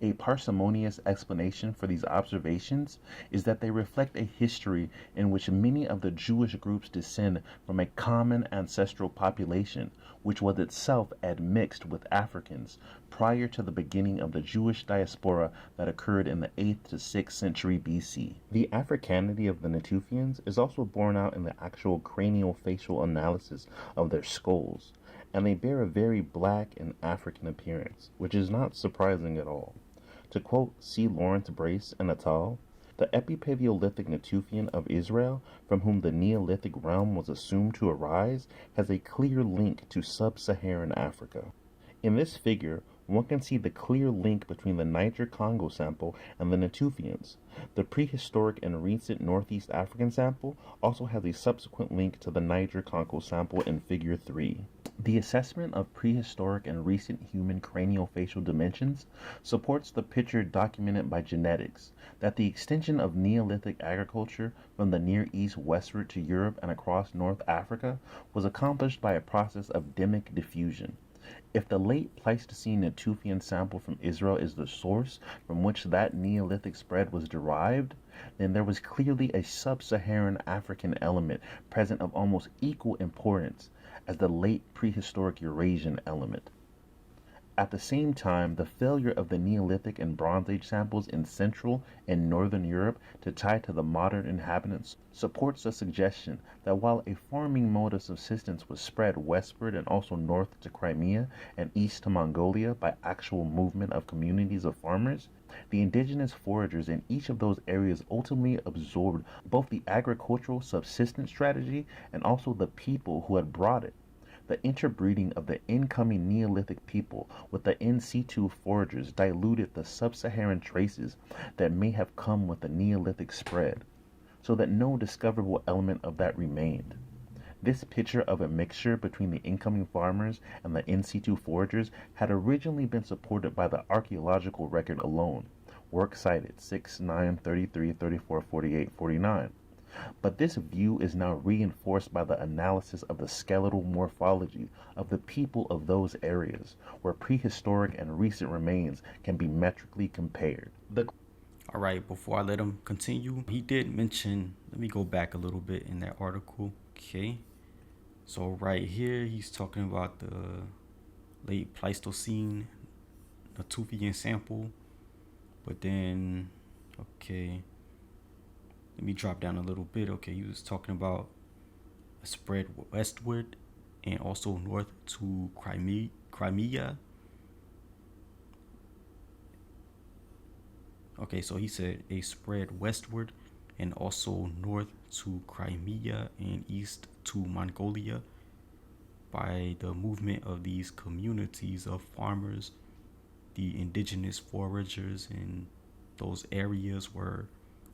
A parsimonious explanation for these observations is that they reflect a history in which many of the Jewish groups descend from a common ancestral population, which was itself admixed with Africans prior to the beginning of the Jewish diaspora that occurred in the 8th to 6th century BC. The Africanity of the Natufians is also borne out in the actual craniofacial analysis of their skulls, and they bear a very black and African appearance, which is not surprising at all. To quote C. Lawrence Brace and et al., The Epipaleolithic Natufian of Israel, from whom the Neolithic realm was assumed to arise, has a clear link to sub-Saharan Africa. In this figure, one can see the clear link between the Niger-Congo sample and the Natufians. The prehistoric and recent Northeast African sample also has a subsequent link to the Niger-Congo sample in Figure 3. The assessment of prehistoric and recent human craniofacial dimensions supports the picture documented by genetics that the extension of Neolithic agriculture from the Near East westward to Europe and across North Africa was accomplished by a process of demic diffusion. If the late Pleistocene Natufian sample from Israel is the source from which that Neolithic spread was derived, then there was clearly a sub-Saharan African element present of almost equal importance as the late prehistoric Eurasian element. At the same time, the failure of the Neolithic and Bronze Age samples in Central and Northern Europe to tie to the modern inhabitants supports the suggestion that while a farming mode of subsistence was spread westward and also north to Crimea and east to Mongolia by actual movement of communities of farmers, the indigenous foragers in each of those areas ultimately absorbed both the agricultural subsistence strategy and also the people who had brought it. The interbreeding of the incoming Neolithic people with the in situ foragers diluted the sub-Saharan traces that may have come with the Neolithic spread, so that no discoverable element of that remained. This picture of a mixture between the incoming farmers and the in situ foragers had originally been supported by the archaeological record alone, work cited 6, 9, 33, 34, 48, 49. But this view is now reinforced by the analysis of the skeletal morphology of the people of those areas, where prehistoric and recent remains can be metrically compared. All right, before I let him continue, he did mention, let me go back a little bit in that article. Okay, so right here, he's talking about the late Pleistocene Natufian sample, but then, okay, let me drop down a little bit. Okay, he was talking about a spread westward and also north to Crimea. Okay, so he said a spread westward and also north to Crimea and east to Mongolia by the movement of these communities of farmers. The indigenous foragers in those areas were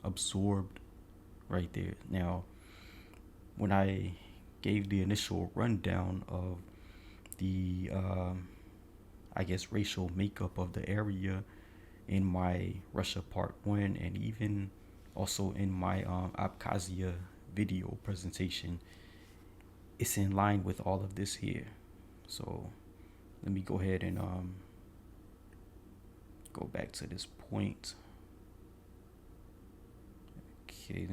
absorbed right there. Now, when I gave the initial rundown of the, I guess, racial makeup of the area in my Russia Part 1 and even also in my Abkhazia video presentation, it's in line with all of this here. So let me go ahead and go back to this point. Okay,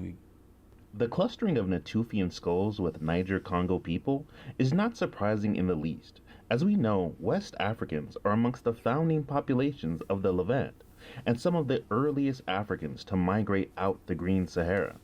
The clustering of Natufian skulls with Niger-Congo people is not surprising in the least. As we know, West Africans are amongst the founding populations of the Levant, and some of the earliest Africans to migrate out the Green Sahara.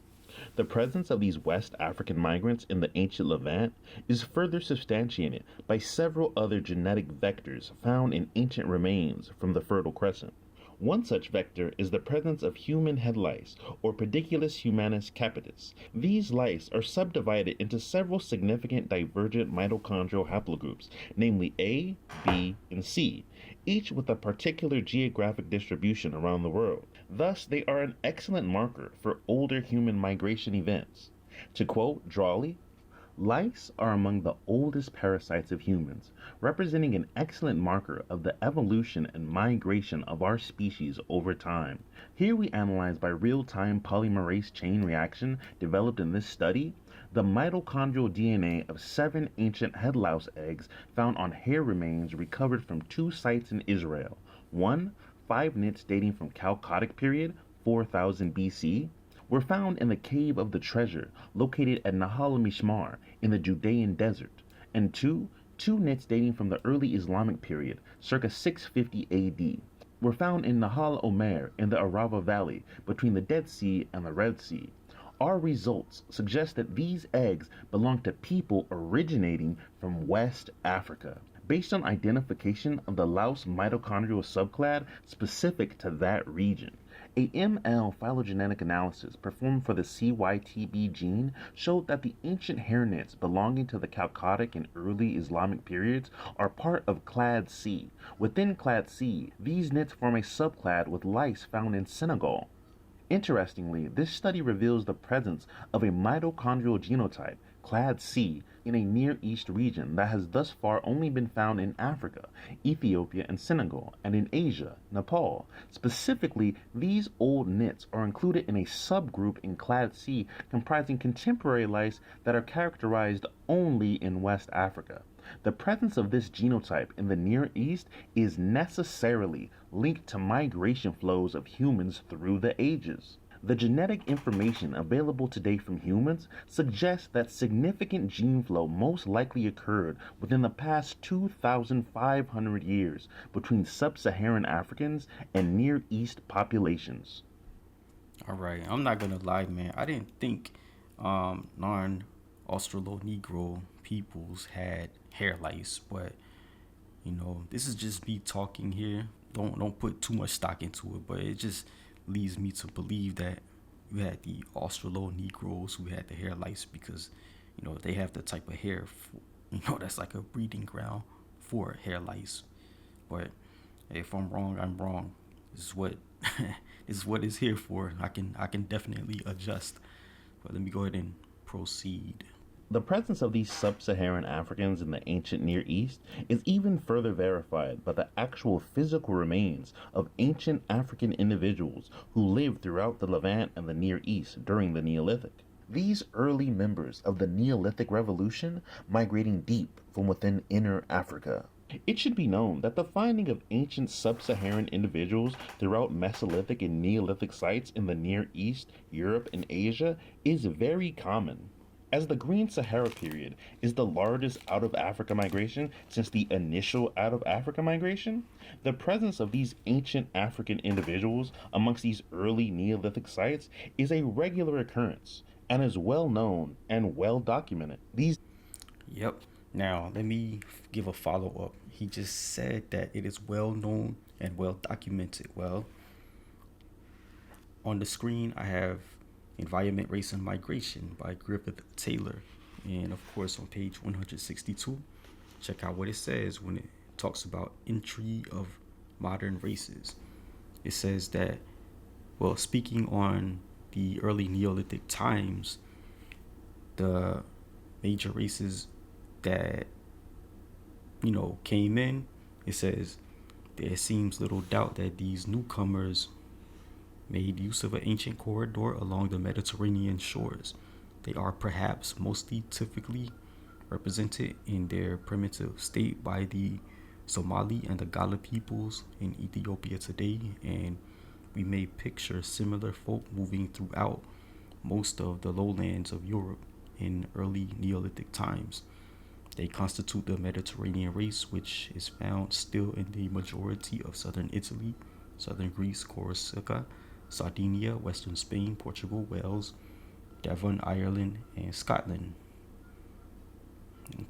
The presence of these West African migrants in the ancient Levant is further substantiated by several other genetic vectors found in ancient remains from the Fertile Crescent. One such vector is the presence of human head lice, or Pediculus humanus capitis. These lice are subdivided into several significant divergent mitochondrial haplogroups, namely A, B, and C, each with a particular geographic distribution around the world. Thus, they are an excellent marker for older human migration events. To quote Drawley, "Lice are among the oldest parasites of humans, representing an excellent marker of the evolution and migration of our species over time. Here we analyze by real-time polymerase chain reaction developed in this study the mitochondrial DNA of 7 ancient head louse eggs found on hair remains recovered from 2 sites in Israel. 1, 5 nits dating from Chalcolithic period, 4000 BC, were found in the Cave of the Treasure, located at Nahal Mishmar in the Judean desert, and 2 nits dating from the early Islamic period, circa 650 AD, were found in Nahal Omer in the Arava Valley between the Dead Sea and the Red Sea. Our results suggest that these eggs belong to people originating from West Africa, based on identification of the louse mitochondrial subclad specific to that region. A ML phylogenetic analysis performed for the CYTB gene showed that the ancient hairnets belonging to the Chalcolithic and early Islamic periods are part of clade C. Within clade C, these knits form a subclade with lice found in Senegal. Interestingly, this study reveals the presence of a mitochondrial genotype, clade C, in a Near East region that has thus far only been found in Africa, Ethiopia, and Senegal, and in Asia, Nepal. Specifically, these old knits are included in a subgroup in clade C comprising contemporary lice that are characterized only in West Africa. The presence of this genotype in the Near East is necessarily linked to migration flows of humans through the ages. The genetic information available today from humans suggests that significant gene flow most likely occurred within the past 2,500 years between sub-Saharan Africans and Near East populations. All right, I'm not gonna lie, man. I didn't think non-Australo-Negro peoples had hair lice, but you know, this is just me talking here. Don't put too much stock into it, but it just leads me to believe that you had the Australo-Negroes who had the hair lice because, you know, they have the type of hair, that's like a breeding ground for hair lice. But if I'm wrong, I'm wrong. This is what this is what it's here for. I can definitely adjust. But let me go ahead and proceed. The presence of these sub-Saharan Africans in the ancient Near East is even further verified by the actual physical remains of ancient African individuals who lived throughout the Levant and the Near East during the Neolithic. These early members of the Neolithic Revolution migrating deep from within inner Africa. It should be known that the finding of ancient sub-Saharan individuals throughout Mesolithic and Neolithic sites in the Near East, Europe, and Asia is very common. As the Green Sahara period is the largest out-of-Africa migration since the initial out-of-Africa migration, the presence of these ancient African individuals amongst these early Neolithic sites is a regular occurrence and is well known and well documented. Yep. Now, let me give a follow-up. He just said that it is well known and well documented. Well, on the screen, I have Environment, Race, and Migration by Griffith Taylor. And of course, on page 162, check out what it says when it talks about entry of modern races. It says that, well, speaking on the early Neolithic times, the major races that, came in, it says, there seems little doubt that these newcomers made use of an ancient corridor along the Mediterranean shores. They are perhaps mostly typically represented in their primitive state by the Somali and the Gala peoples in Ethiopia today, and we may picture similar folk moving throughout most of the lowlands of Europe in early Neolithic times. They constitute the Mediterranean race, which is found still in the majority of southern Italy, southern Greece, Corsica, Sardinia, western Spain, Portugal, Wales, Devon, Ireland, and Scotland.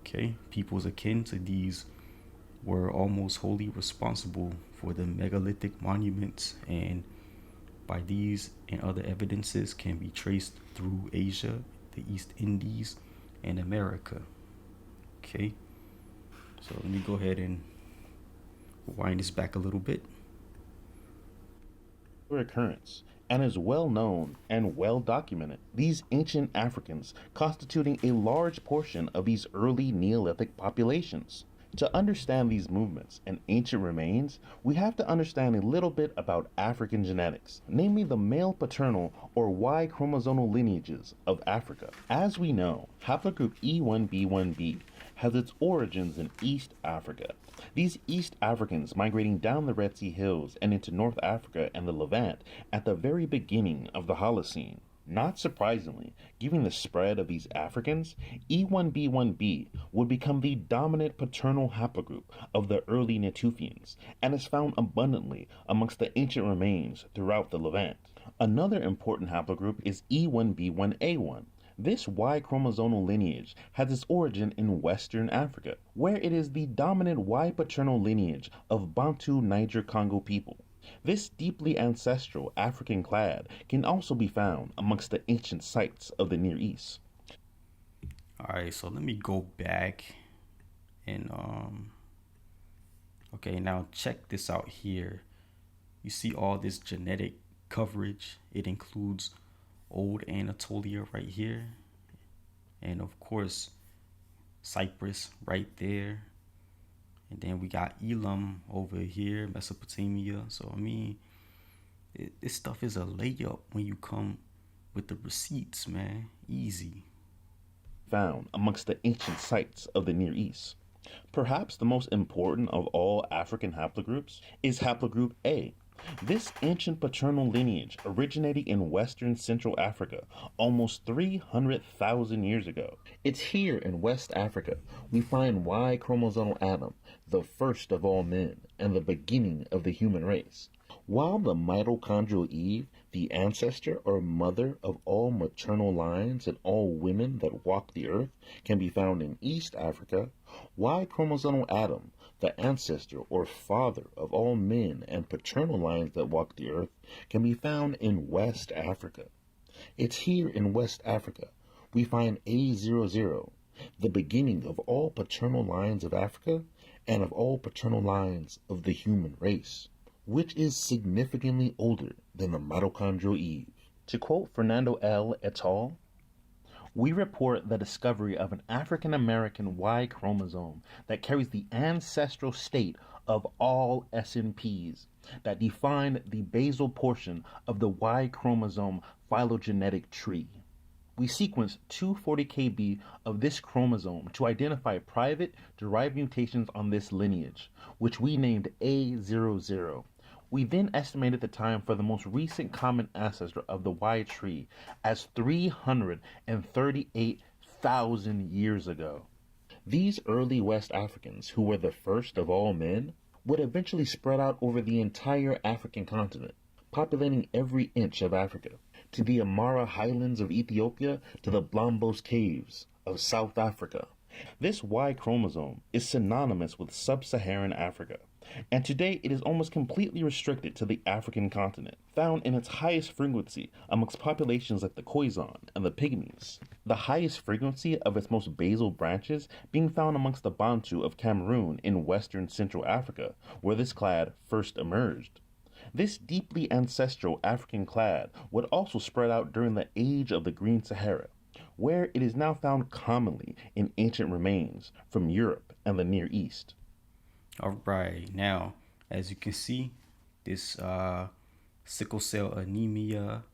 Okay, peoples akin to these were almost wholly responsible for the megalithic monuments, and by these and other evidences can be traced through Asia, the East Indies, and America. Okay, so let me go ahead and wind this back a little bit. Occurrence and is well known and well documented. These ancient Africans constituting a large portion of these early Neolithic populations. To understand these movements and ancient remains, we have to understand a little bit about African genetics, namely the male paternal or Y chromosomal lineages of Africa. As we know, haplogroup E1b1b has its origins in East Africa. These East Africans migrating down the Red Sea hills and into North Africa and the Levant at the very beginning of the Holocene. Not surprisingly, given the spread of these Africans, E1b1b would become the dominant paternal haplogroup of the early Natufians and is found abundantly amongst the ancient remains throughout the Levant. Another important haplogroup is E1b1a1. This Y chromosomal lineage has its origin in Western Africa, where it is the dominant Y paternal lineage of Bantu Niger-Congo people. This deeply ancestral African clad can also be found amongst the ancient sites of the Near East. All right, so let me go back and okay, now check this out here. You see all this genetic coverage. It includes Old Anatolia right here, and of course Cyprus right there, and then we got Elam over here, Mesopotamia. So I mean, this stuff is a layup when you come with the receipts, man. Easy. Found amongst the ancient sites of the Near East. Perhaps the most important of all African haplogroups is haplogroup A. This ancient paternal lineage originating in Western Central Africa almost 300,000 years ago. It's here in West Africa we find Y chromosomal Adam, the first of all men and the beginning of the human race. While the mitochondrial Eve, the ancestor or mother of all maternal lines and all women that walk the earth, can be found in East Africa, Y chromosomal Adam, the ancestor or father of all men and paternal lines that walk the earth, can be found in West Africa. It's here in West Africa we find A00, the beginning of all paternal lines of Africa and of all paternal lines of the human race, which is significantly older than the mitochondrial Eve. To quote Fernando L. et al., we report the discovery of an African American Y chromosome that carries the ancestral state of all SNPs that define the basal portion of the Y chromosome phylogenetic tree. We sequenced 240 kb of this chromosome to identify private derived mutations on this lineage, which we named A00. We then estimated the time for the most recent common ancestor of the Y tree as 338,000 years ago. These early West Africans, who were the first of all men, would eventually spread out over the entire African continent, populating every inch of Africa, to the Amara highlands of Ethiopia to the Blombos caves of South Africa. This Y chromosome is synonymous with sub-Saharan Africa, and today it is almost completely restricted to the African continent, found in its highest frequency amongst populations like the Khoisan and the Pygmies. The highest frequency of its most basal branches being found amongst the Bantu of Cameroon in Western Central Africa, where this clade first emerged. This deeply ancestral African clade would also spread out during the age of the Green Sahara, where it is now found commonly in ancient remains from Europe and the Near East. All right, now, as you can see, this sickle cell anemia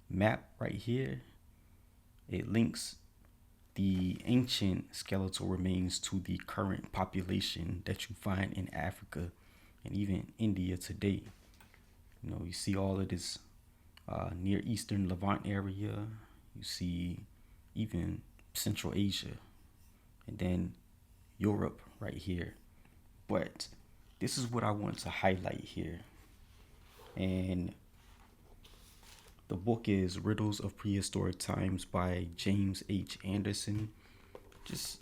map right here, it links the ancient skeletal remains to the current population that you find in Africa and even India today. You know, you see all of this Near Eastern Levant area. You see even Central Asia, and then Europe right here. But this is what I want to highlight here. And the book is Riddles of Prehistoric Times by James H. Anderson.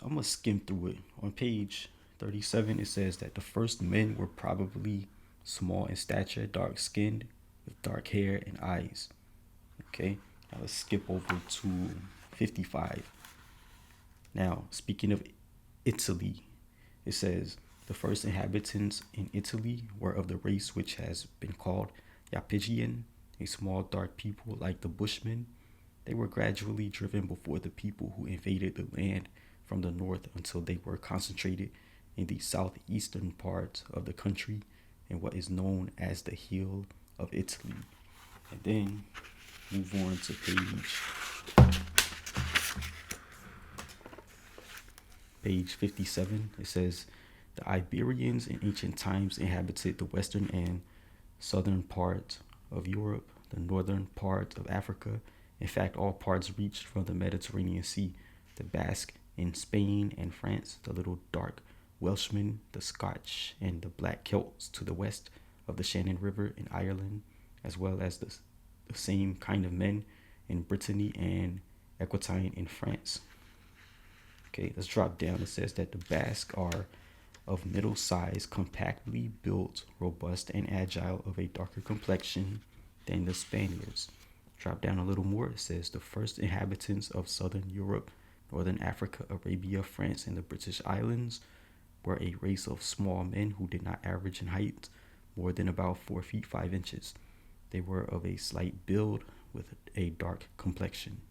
I'm going to skim through it. On page 37, it says that the first men were probably small in stature, dark-skinned, with dark hair and eyes. Okay, now let's skip over to 55. Now, speaking of Italy, it says the first inhabitants in Italy were of the race which has been called Iapygian, a small dark people like the Bushmen. They were gradually driven before the people who invaded the land from the north until they were concentrated in the southeastern part of the country in what is known as the Heel of Italy. And then move on to page 57. It says the Iberians in ancient times inhabited the western and southern part of Europe, the northern part of Africa. In fact, all parts reached from the Mediterranean Sea, the Basque in Spain and France, the little dark Welshmen, the Scotch, and the black Celts to the west of the Shannon River in Ireland, as well as the same kind of men in Brittany and Aquitaine in France. Okay, let's drop down. It says that the Basque are of middle size, compactly built, robust, and agile, of a darker complexion than the Spaniards. Drop down a little more, it says the first inhabitants of southern Europe, northern Africa, Arabia, France, and the British Islands were a race of small men who did not average in height more than about 4 feet 5 inches. They were of a slight build with a dark complexion.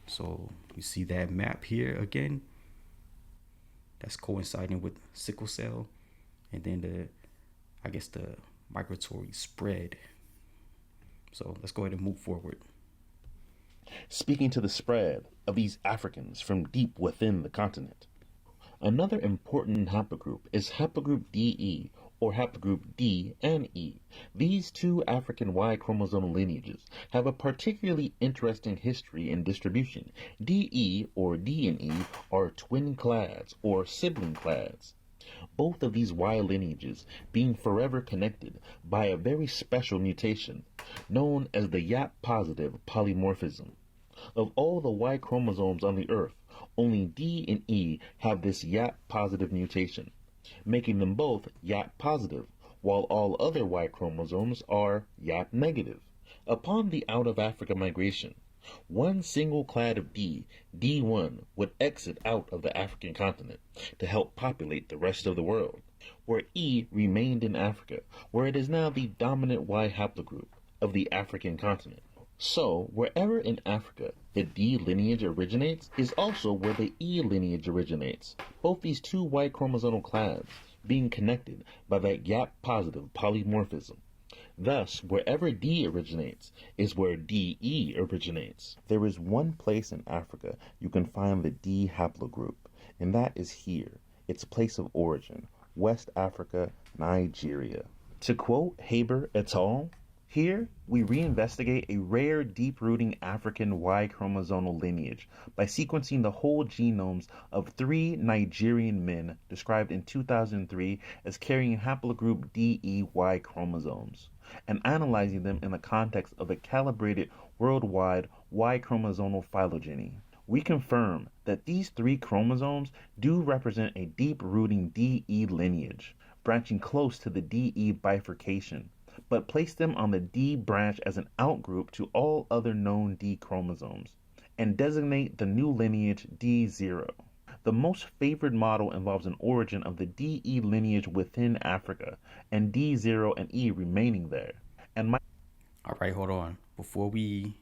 So you see that map here again. That's coinciding with sickle cell, and then the migratory spread. So let's go ahead and move forward. Speaking to the spread of these Africans from deep within the continent, another important haplogroup is haplogroup DE, or haplogroup D and E. These two African Y chromosomal lineages have a particularly interesting history and distribution. DE, or D and E, are twin clades, or sibling clades. Both of these Y lineages being forever connected by a very special mutation known as the YAP-positive polymorphism. Of all the Y chromosomes on the Earth, only D and E have this YAP-positive mutation, making them both YAP-positive, while all other Y chromosomes are YAP-negative. Upon the out-of-Africa migration, one single clade of D, D1, would exit out of the African continent to help populate the rest of the world, where E remained in Africa, where it is now the dominant Y haplogroup of the African continent. So, wherever in Africa the D lineage originates is also where the E lineage originates, both these two Y chromosomal clades being connected by that YAP-positive polymorphism. Thus, wherever D originates is where DE originates. There is one place in Africa you can find the D haplogroup, and that is here, its place of origin, West Africa, Nigeria. To quote Haber et al., here, we reinvestigate a rare, deep-rooting African Y chromosomal lineage by sequencing the whole genomes of 3 Nigerian men described in 2003 as carrying haplogroup DEY chromosomes, and analyzing them in the context of a calibrated worldwide Y chromosomal phylogeny. We confirm that these 3 chromosomes do represent a deep-rooting DE lineage, branching close to the DE bifurcation, but place them on the D branch as an outgroup to all other known D chromosomes, and designate the new lineage D0. The most favored model involves an origin of the DE lineage within Africa, and D0 and E remaining there. All right, hold on. Before we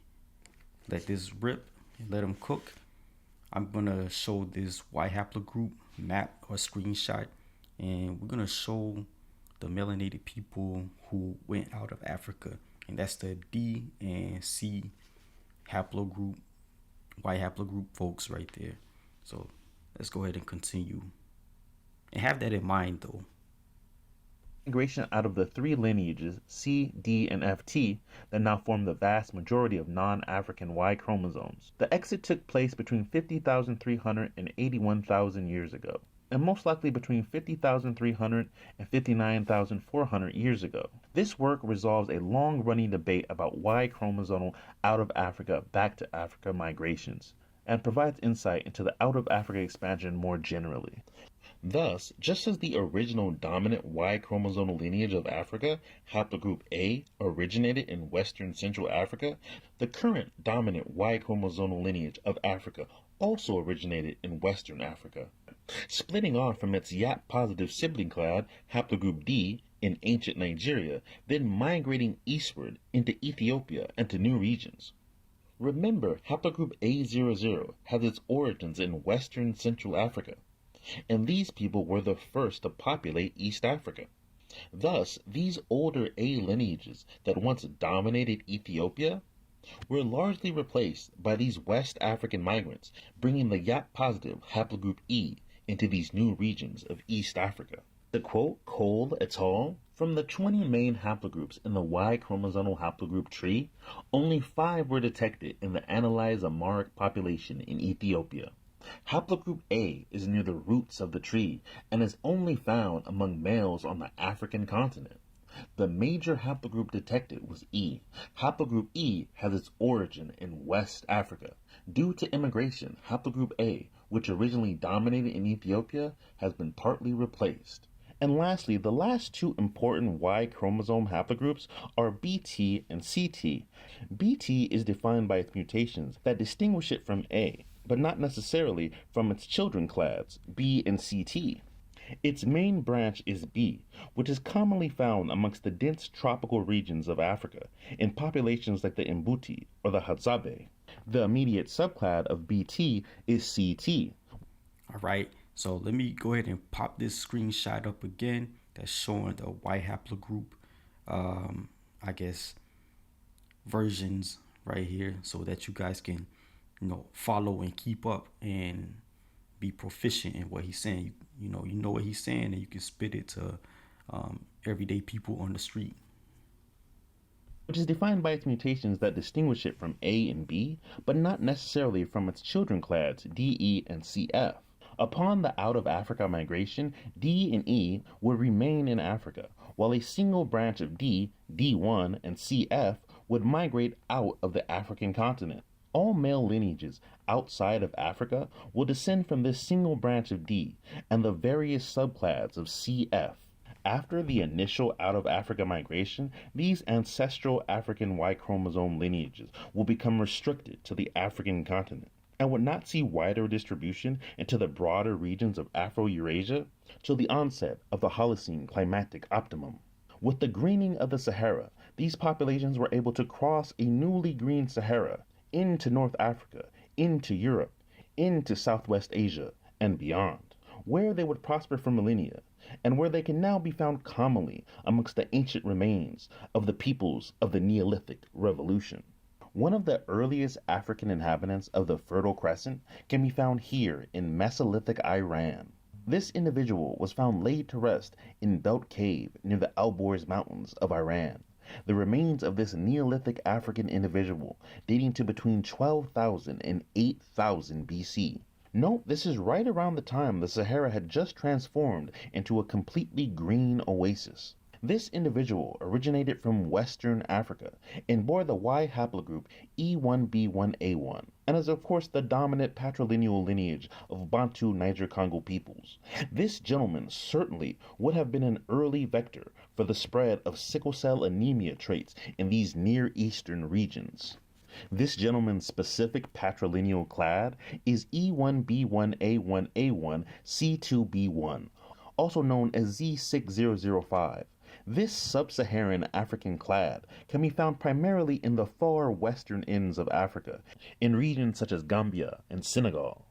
let this rip and let them cook, I'm going to show this Y haplogroup map or screenshot, and we're going to show the melanated people who went out of Africa, and that's the D and C haplogroup, Y haplogroup folks right there. So let's go ahead and continue, and have that in mind though. Migration out of the 3 lineages C, D, and FT that now form the vast majority of non-African Y chromosomes. The exit took place between 50,300 and 81,000 years ago, and most likely between 50,300 and 59,400 years ago. This work resolves a long-running debate about Y chromosomal out-of-Africa, back-to-Africa migrations, and provides insight into the out-of-Africa expansion more generally. Thus, just as the original dominant Y chromosomal lineage of Africa, haplogroup A, originated in Western Central Africa, the current dominant Y chromosomal lineage of Africa also originated in Western Africa, splitting off from its YAP-positive sibling clade, haplogroup D, in ancient Nigeria, then migrating eastward into Ethiopia and to new regions. Remember, haplogroup A00 has its origins in Western Central Africa, and these people were the first to populate East Africa. Thus, these older A lineages that once dominated Ethiopia were largely replaced by these West African migrants, bringing the YAP-positive haplogroup E into these new regions of East Africa. To quote Cole et al., from the 20 main haplogroups in the Y chromosomal haplogroup tree, only 5 were detected in the analyzed Amharic population in Ethiopia. Haplogroup A is near the roots of the tree and is only found among males on the African continent. The major haplogroup detected was E. Haplogroup E has its origin in West Africa. Due to immigration, haplogroup A which originally dominated in Ethiopia, has been partly replaced. And lastly, the last two important Y chromosome haplogroups are BT and CT. BT is defined by its mutations that distinguish it from A, but not necessarily from its children clades, B and CT. Its main branch is B, which is commonly found amongst the dense tropical regions of Africa in populations like the Mbuti or the Hadzabe. The immediate subclade of BT is CT. All right, so let me go ahead and pop this screenshot up again that's showing the Y haplogroup, I guess, versions right here so that you guys can, follow and keep up and be proficient in what he's saying. You know what he's saying, and you can spit it to everyday people on the street. Which is defined by its mutations that distinguish it from A and B, but not necessarily from its children clades D, E, and CF. Upon the out-of-Africa migration, D and E would remain in Africa, while a single branch of D, D1, and CF would migrate out of the African continent. All male lineages outside of Africa will descend from this single branch of D and the various subclades of CF. After the initial out-of-Africa migration, these ancestral African Y chromosome lineages will become restricted to the African continent and would not see wider distribution into the broader regions of Afro-Eurasia till the onset of the Holocene climatic optimum. With the greening of the Sahara, these populations were able to cross a newly greened Sahara into North Africa, into Europe, into Southwest Asia, and beyond, where they would prosper for millennia, and where they can now be found commonly amongst the ancient remains of the peoples of the Neolithic Revolution. One of the earliest African inhabitants of the Fertile Crescent can be found here in Mesolithic Iran. This individual was found laid to rest in Belt Cave near the Alborz Mountains of Iran. The remains of this Neolithic African individual dating to between 12,000 and 8,000 BC. Note, this is right around the time the Sahara had just transformed into a completely green oasis. This individual originated from Western Africa and bore the Y haplogroup E1B1A1 and is of course the dominant patrilineal lineage of Bantu Niger-Congo peoples. This gentleman certainly would have been an early vector for the spread of sickle cell anemia traits in these Near Eastern regions. This gentleman's specific patrilineal clade is E1B1A1A1C2B1, also known as Z6005. This sub-Saharan African clade can be found primarily in the far western ends of Africa, in regions such as Gambia and Senegal.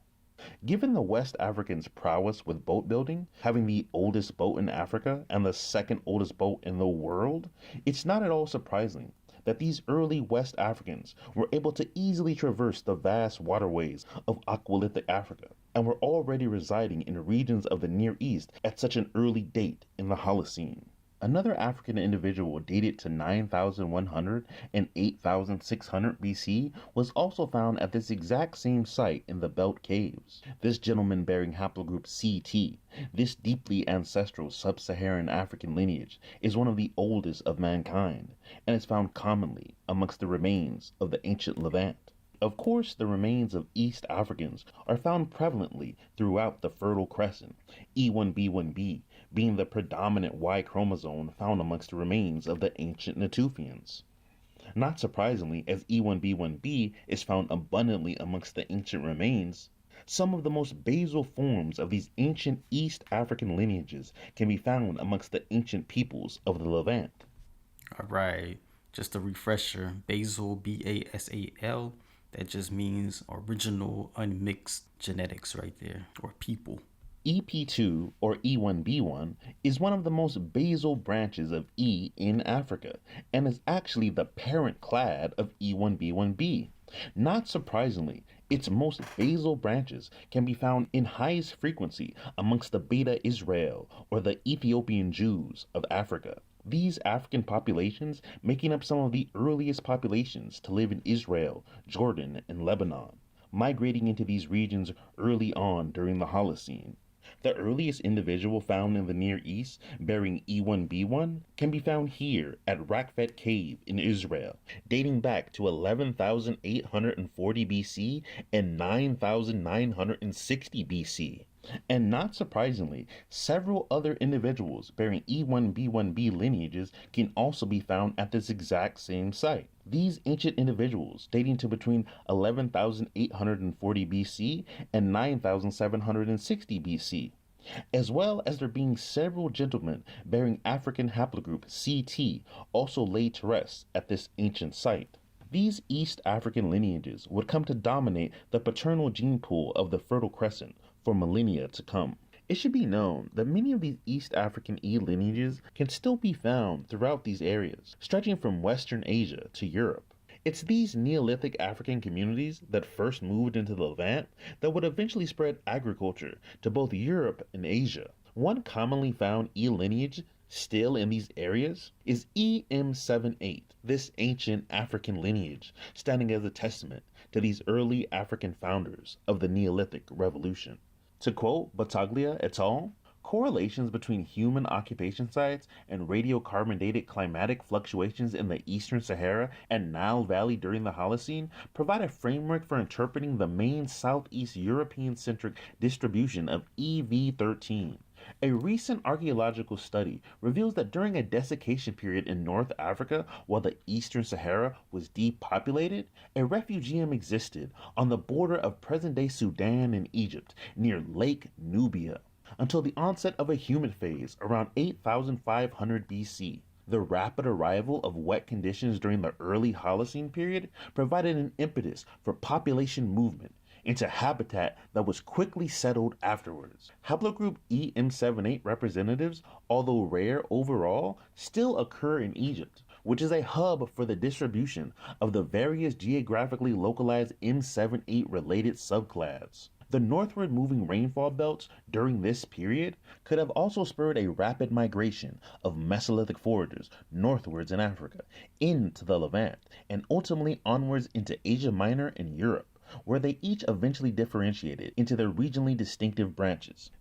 Given the West Africans' prowess with boat building, having the oldest boat in Africa and the second oldest boat in the world, it's not at all surprising that these early West Africans were able to easily traverse the vast waterways of Aqualithic Africa and were already residing in regions of the Near East at such an early date in the Holocene. Another African individual dated to 9,100 and 8,600 BC was also found at this exact same site in the Belt Caves. This gentleman bearing haplogroup CT, this deeply ancestral sub-Saharan African lineage, is one of the oldest of mankind and is found commonly amongst the remains of the ancient Levant. Of course, the remains of East Africans are found prevalently throughout the Fertile Crescent, E1B1B being the predominant Y chromosome found amongst the remains of the ancient Natufians. Not surprisingly, as E1B1B is found abundantly amongst the ancient remains, some of the most basal forms of these ancient East African lineages can be found amongst the ancient peoples of the Levant. All right, just a refresher, basal, B-A-S-A-L, that just means original unmixed genetics right there, or people. EP2, or E1B1, is one of the most basal branches of E in Africa, and is actually the parent clade of E1B1B. Not surprisingly, its most basal branches can be found in highest frequency amongst the Beta Israel, or the Ethiopian Jews of Africa. These African populations making up some of the earliest populations to live in Israel, Jordan, and Lebanon, migrating into these regions early on during the Holocene. The earliest individual found in the Near East bearing E1B1 can be found here at Rakfet Cave in Israel, dating back to 11,840 BC and 9,960 BC. And not surprisingly, several other individuals bearing E1B1b lineages can also be found at this exact same site. These ancient individuals, dating to between 11,840 BC and 9,760 BC, as well as there being several gentlemen bearing African haplogroup CT, also laid to rest at this ancient site. These East African lineages would come to dominate the paternal gene pool of the Fertile Crescent for millennia to come. It should be known that many of these East African E lineages can still be found throughout these areas, stretching from Western Asia to Europe. It's these Neolithic African communities that first moved into the Levant that would eventually spread agriculture to both Europe and Asia. One commonly found E lineage still in these areas is EM78, this ancient African lineage, standing as a testament to these early African founders of the Neolithic Revolution. To quote Battaglia et al., correlations between human occupation sites and radiocarbon-dated climatic fluctuations in the Eastern Sahara and Nile Valley during the Holocene provide a framework for interpreting the main Southeast European-centric distribution of EV13. A recent archaeological study reveals that during a desiccation period in North Africa while the Eastern Sahara was depopulated, a refugium existed on the border of present-day Sudan and Egypt near Lake Nubia until the onset of a humid phase around 8,500 BC. The rapid arrival of wet conditions during the early Holocene period provided an impetus for population movement into habitat that was quickly settled afterwards. Haplogroup EM78 representatives, although rare overall, still occur in Egypt, which is a hub for the distribution of the various geographically localized M78 related subclades. The northward moving rainfall belts during this period could have also spurred a rapid migration of Mesolithic foragers northwards in Africa, into the Levant, and ultimately onwards into Asia Minor and Europe, where they each eventually differentiated into their regionally distinctive branches.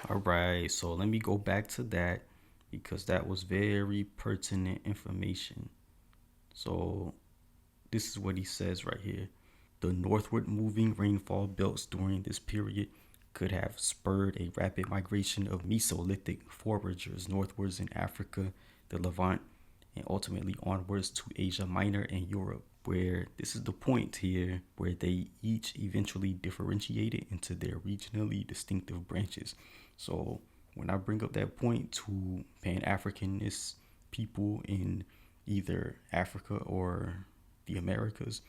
All right, so let me go back to that because that was very pertinent information. So this is what he says right here. The northward moving rainfall belts during this period could have spurred a rapid migration of Mesolithic foragers northwards in Africa, the Levant, and ultimately onwards to Asia Minor and Europe, where this is the point here where they each eventually differentiated into their regionally distinctive branches. So when I bring up that point to Pan-Africanist people in either Africa or the Americas,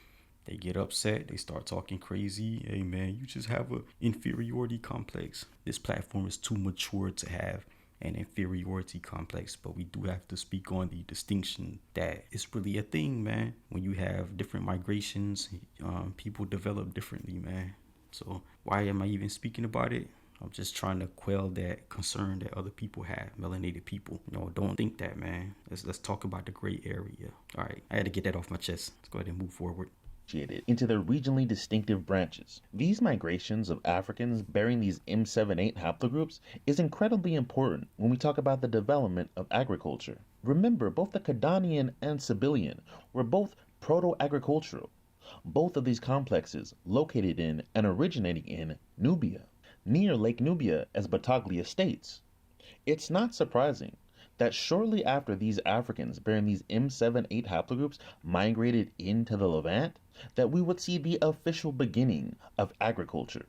they get upset, they start talking crazy. Hey man, you just have an inferiority complex. This platform is too mature to have an inferiority complex, but we do have to speak on the distinction that it's really a thing, man. When you have different migrations, people develop differently, man. So why am I even speaking about it? I'm just trying to quell that concern that other people have, melanated people. No, don't think that, man. Let's talk about the gray area. All right, I had to get that off my chest. Let's go ahead and move forward. Into their regionally distinctive branches. These migrations of Africans bearing these M78 haplogroups is incredibly important when we talk about the development of agriculture. Remember, both the Kadanian and Sibyllian were both proto-agricultural. Both of these complexes located in and originating in Nubia, near Lake Nubia, as Battaglia states. It's not surprising that shortly after these Africans bearing these M78 haplogroups migrated into the Levant, that we would see the official beginning of agriculture.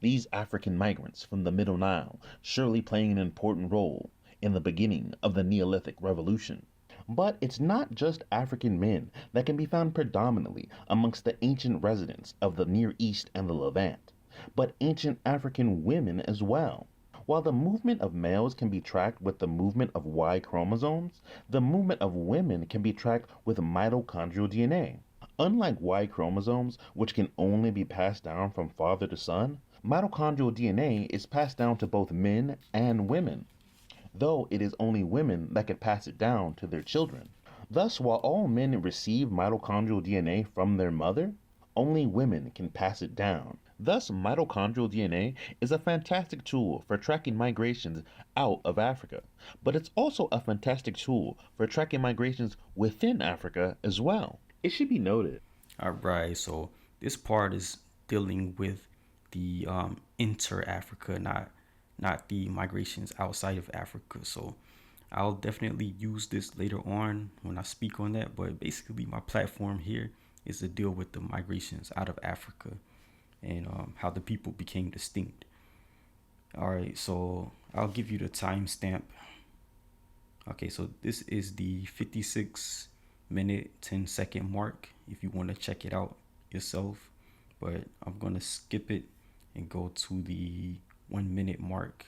These African migrants from the Middle Nile surely playing an important role in the beginning of the Neolithic Revolution. But it's not just African men that can be found predominantly amongst the ancient residents of the Near East and the Levant, but ancient African women as well. While the movement of males can be tracked with the movement of Y chromosomes, the movement of women can be tracked with mitochondrial DNA. Unlike Y chromosomes, which can only be passed down from father to son, mitochondrial DNA is passed down to both men and women, though it is only women that can pass it down to their children. Thus, while all men receive mitochondrial DNA from their mother, only women can pass it down Thus, mitochondrial DNA is a fantastic tool for tracking migrations out of Africa, but it's also a fantastic tool for tracking migrations within Africa as well. It should be noted. All right, so this part is dealing with the inter-Africa, not the migrations outside of Africa. So I'll definitely use this later on when I speak on that. But basically, my platform here is to deal with the migrations out of Africa and how the people became distinct. All right, so I'll give you the timestamp. Okay, so this is the 56-minute 10-second mark if you want to check it out yourself, but I'm going to skip it and go to the 1-minute mark.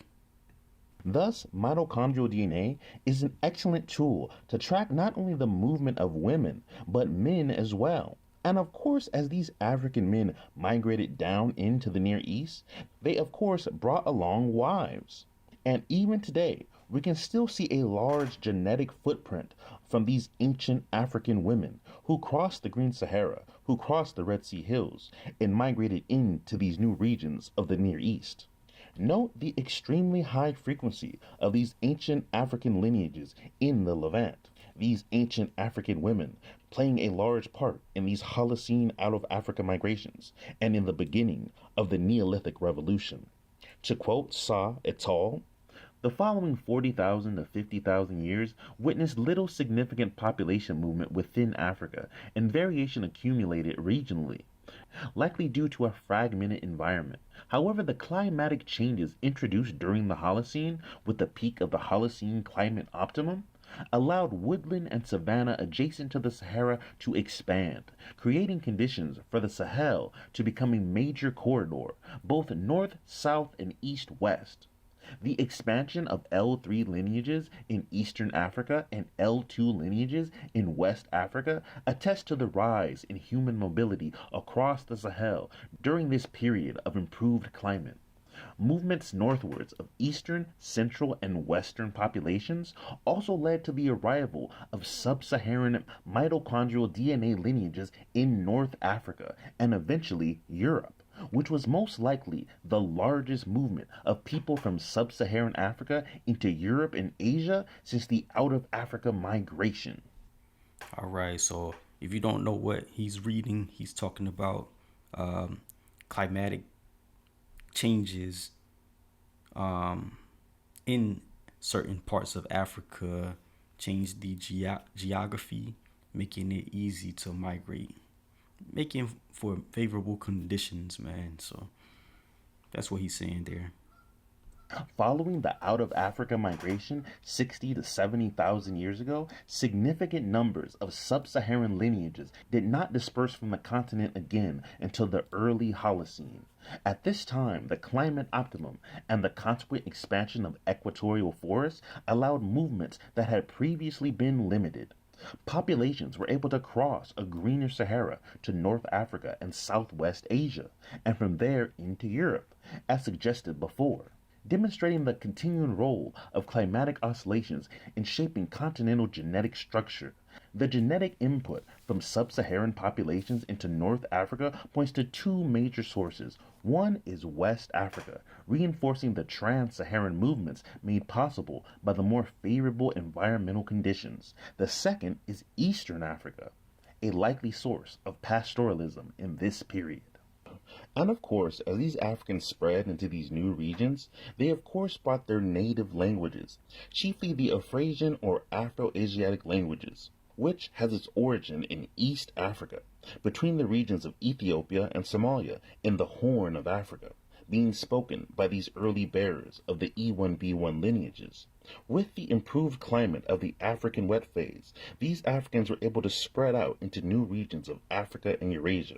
Thus, mitochondrial DNA is an excellent tool to track not only the movement of women, but men as well. And of course, as these African men migrated down into the Near East, they of course brought along wives. And even today, we can still see a large genetic footprint from these ancient African women who crossed the Green Sahara, who crossed the Red Sea Hills, and migrated into these new regions of the Near East. Note the extremely high frequency of these ancient African lineages in the Levant. These ancient African women playing a large part in these Holocene out of Africa migrations and in the beginning of the Neolithic Revolution. To quote Sa et al., the following 40,000 to 50,000 years witnessed little significant population movement within Africa, and variation accumulated regionally, likely due to a fragmented environment. However, the climatic changes introduced during the Holocene, with the peak of the Holocene climate optimum, allowed woodland and savanna adjacent to the Sahara to expand, creating conditions for the Sahel to become a major corridor, both north, south, and east-west. The expansion of L3 lineages in Eastern Africa and L2 lineages in West Africa attest to the rise in human mobility across the Sahel during this period of improved climate. Movements northwards of Eastern, Central, and Western populations also led to the arrival of sub-Saharan mitochondrial DNA lineages in North Africa and eventually Europe, which was most likely the largest movement of people from sub-Saharan Africa into Europe and Asia since the out-of-Africa migration. All right, so if you don't know what he's reading, he's talking about climatic changes in certain parts of Africa, change the geography, making it easy to migrate, making for favorable conditions, man. So that's what he's saying there. Following the out-of-Africa migration 60 to 70,000 years ago, significant numbers of sub-Saharan lineages did not disperse from the continent again until the early Holocene. At this time, the climate optimum and the consequent expansion of equatorial forests allowed movements that had previously been limited. Populations were able to cross a greener Sahara to North Africa and Southwest Asia, and from there into Europe, as suggested before, demonstrating the continuing role of climatic oscillations in shaping continental genetic structure. The genetic input from sub-Saharan populations into North Africa points to two major sources. One is West Africa, reinforcing the trans-Saharan movements made possible by the more favorable environmental conditions. The second is Eastern Africa, a likely source of pastoralism in this period. And of course, as these Africans spread into these new regions, they of course brought their native languages, chiefly the Afrasian or Afro-Asiatic languages, which has its origin in East Africa, between the regions of Ethiopia and Somalia in the Horn of Africa, being spoken by these early bearers of the E1B1 lineages. With the improved climate of the African wet phase, these Africans were able to spread out into new regions of Africa and Eurasia.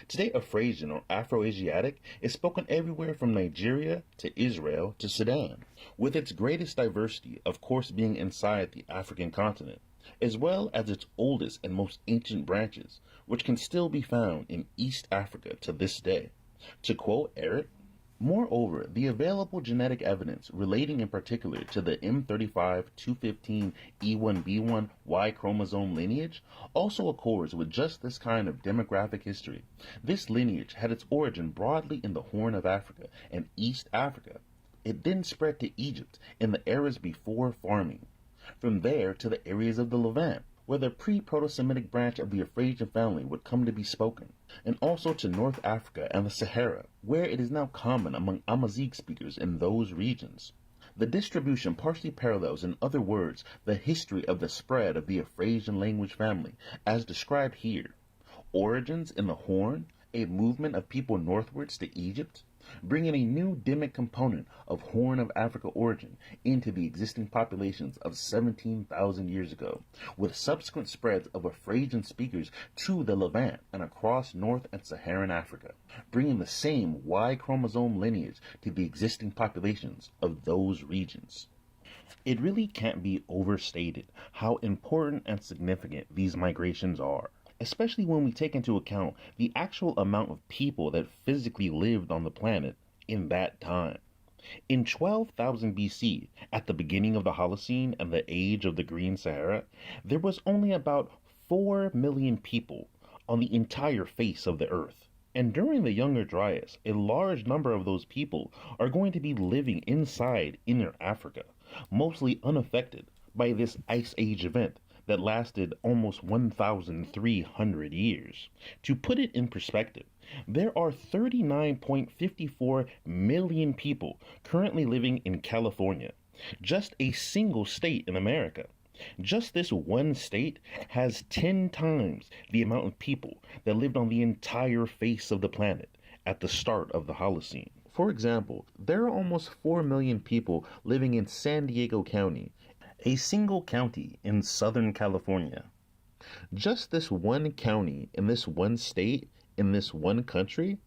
Today, Afrasian or Afro-Asiatic is spoken everywhere from Nigeria to Israel to Sudan, with its greatest diversity, of course, being inside the African continent, as well as its oldest and most ancient branches, which can still be found in East Africa to this day. To quote Eric, Moreover, the available genetic evidence relating in particular to the M35-215-E1B1 Y chromosome lineage also accords with just this kind of demographic history. This lineage had its origin broadly in the Horn of Africa and East Africa. It then spread to Egypt in the eras before farming. From there to the areas of the Levant, where the pre-Proto-Semitic branch of the Afrasian family would come to be spoken, and also to North Africa and the Sahara, where it is now common among Amazigh speakers in those regions. The distribution partially parallels, in other words, the history of the spread of the Afrasian language family, as described here. Origins in the Horn, a movement of people northwards to Egypt, bringing a new demic component of Horn of Africa origin into the existing populations of 17,000 years ago, with subsequent spreads of Afrasian speakers to the Levant and across North and Saharan Africa, bringing the same Y chromosome lineage to the existing populations of those regions. It really can't be overstated how important and significant these migrations are, especially when we take into account the actual amount of people that physically lived on the planet in that time. In 12,000 BC, at the beginning of the Holocene and the age of the Green Sahara, there was only about 4 million people on the entire face of the earth. And during the Younger Dryas, a large number of those people are going to be living inside Inner Africa, mostly unaffected by this Ice Age event that lasted almost 1,300 years. To put it in perspective, there are 39.54 million people currently living in California, just a single state in America. Just this one state has 10 times the amount of people that lived on the entire face of the planet at the start of the Holocene. For example, there are almost 4 million people living in San Diego County, a single county in Southern California. Just this one county in this one state in this one country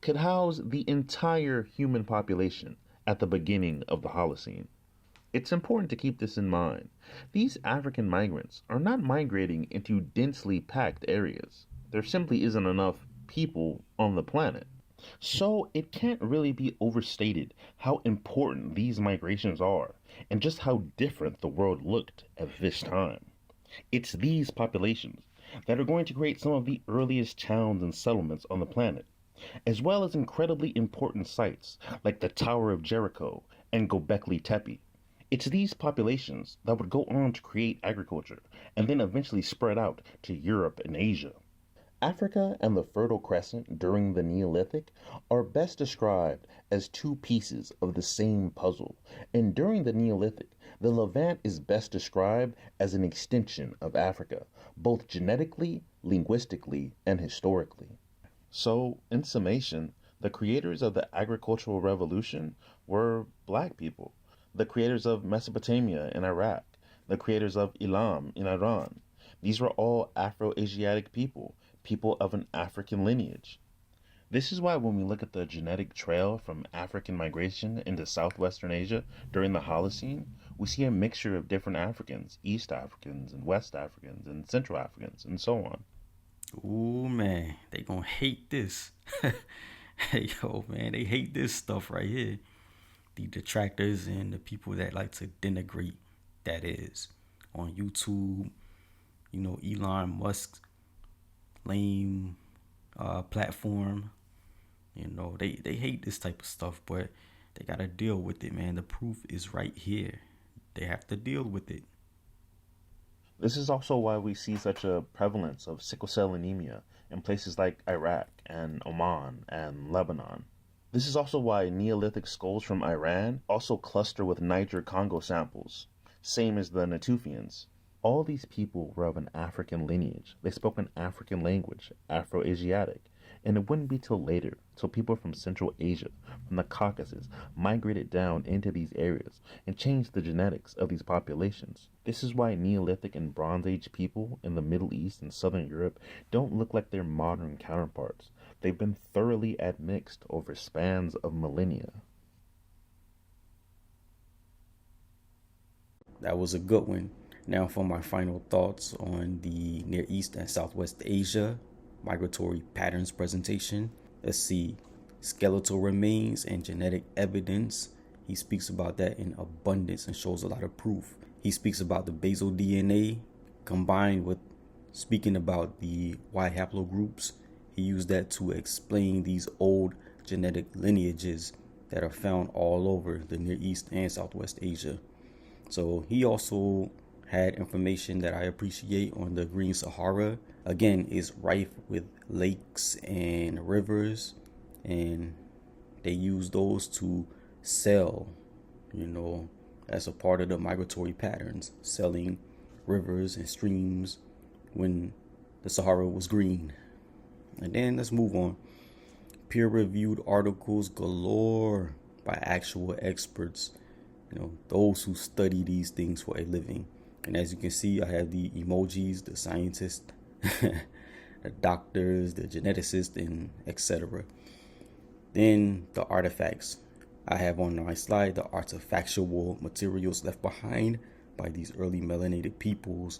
could house the entire human population at the beginning of the Holocene. It's important to keep this in mind. These African migrants are not migrating into densely packed areas. There simply isn't enough people on the planet. So it can't really be overstated how important these migrations are and just how different the world looked at this time. It's these populations that are going to create some of the earliest towns and settlements on the planet, as well as incredibly important sites like the Tower of Jericho and Göbekli Tepe. It's these populations that would go on to create agriculture and then eventually spread out to Europe and Asia. Africa and the Fertile Crescent during the Neolithic are best described as two pieces of the same puzzle, and during the Neolithic, the Levant is best described as an extension of Africa, both genetically, linguistically, and historically. So, in summation, the creators of the agricultural revolution were black people, the creators of Mesopotamia in Iraq, the creators of Elam in Iran. These were all Afro-Asiatic people of an African lineage. This is why when we look at the genetic trail from African migration into Southwestern Asia during the Holocene, we see a mixture of different Africans, East Africans and West Africans and Central Africans and so on. Ooh, man, they gonna hate this. Hey, yo, man, they hate this stuff right here. The detractors and the people that like to denigrate, that is, on YouTube, Elon Musk's lame platform. They hate this type of stuff, but they gotta deal with it, man. The proof is right here. They have to deal with it. This is also why we see such a prevalence of sickle cell anemia in places like Iraq and Oman and Lebanon. This is also why Neolithic skulls from Iran also cluster with Niger-Congo samples, same as the Natufians. All these people were of an African lineage. They spoke an African language, Afro-Asiatic, and it wouldn't be till later, till people from Central Asia, from the Caucasus, migrated down into these areas and changed the genetics of these populations. This is why Neolithic and Bronze Age people in the Middle East and Southern Europe don't look like their modern counterparts. They've been thoroughly admixed over spans of millennia. That was a good one. Now for my final thoughts on the Near East and Southwest Asia migratory patterns presentation. Let's see. skeletal remains and genetic evidence. He speaks about that in abundance and shows a lot of proof. He speaks about the basal DNA combined with speaking about the Y haplogroups. He used that to explain these old genetic lineages that are found all over the Near East and Southwest Asia. So he also had information that I appreciate on the Green Sahara. Again, it's rife with lakes and rivers, and they use those to sell, as a part of the migratory patterns, selling rivers and streams when the Sahara was green. And then let's move on. Peer-reviewed articles galore by actual experts, those who study these things for a living. And as you can see, I have the emojis, the scientists, the doctors, the geneticists, and etc. Then the artifacts. I have on my slide the artifactual materials left behind by these early melanated peoples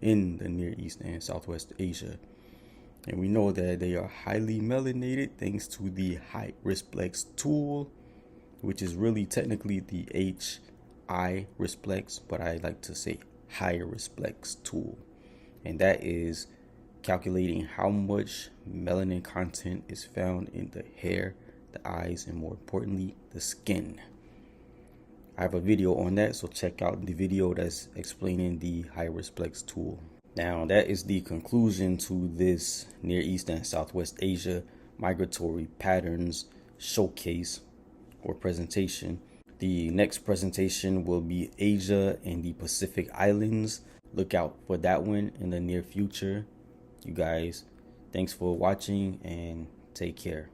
in the Near East and Southwest Asia. And we know that they are highly melanated thanks to the HiRisplex tool, which is really technically the HiRisplex, but I like to say HiRisplex tool. And that is calculating how much melanin content is found in the hair, the eyes, and more importantly, the skin. I have a video on that, so check out the video that's explaining the HiRisplex tool. Now, that is the conclusion to this Near East and Southwest Asia migratory patterns showcase or presentation. The next presentation will be Asia and the Pacific Islands. Look out for that one in the near future. You guys, thanks for watching and take care.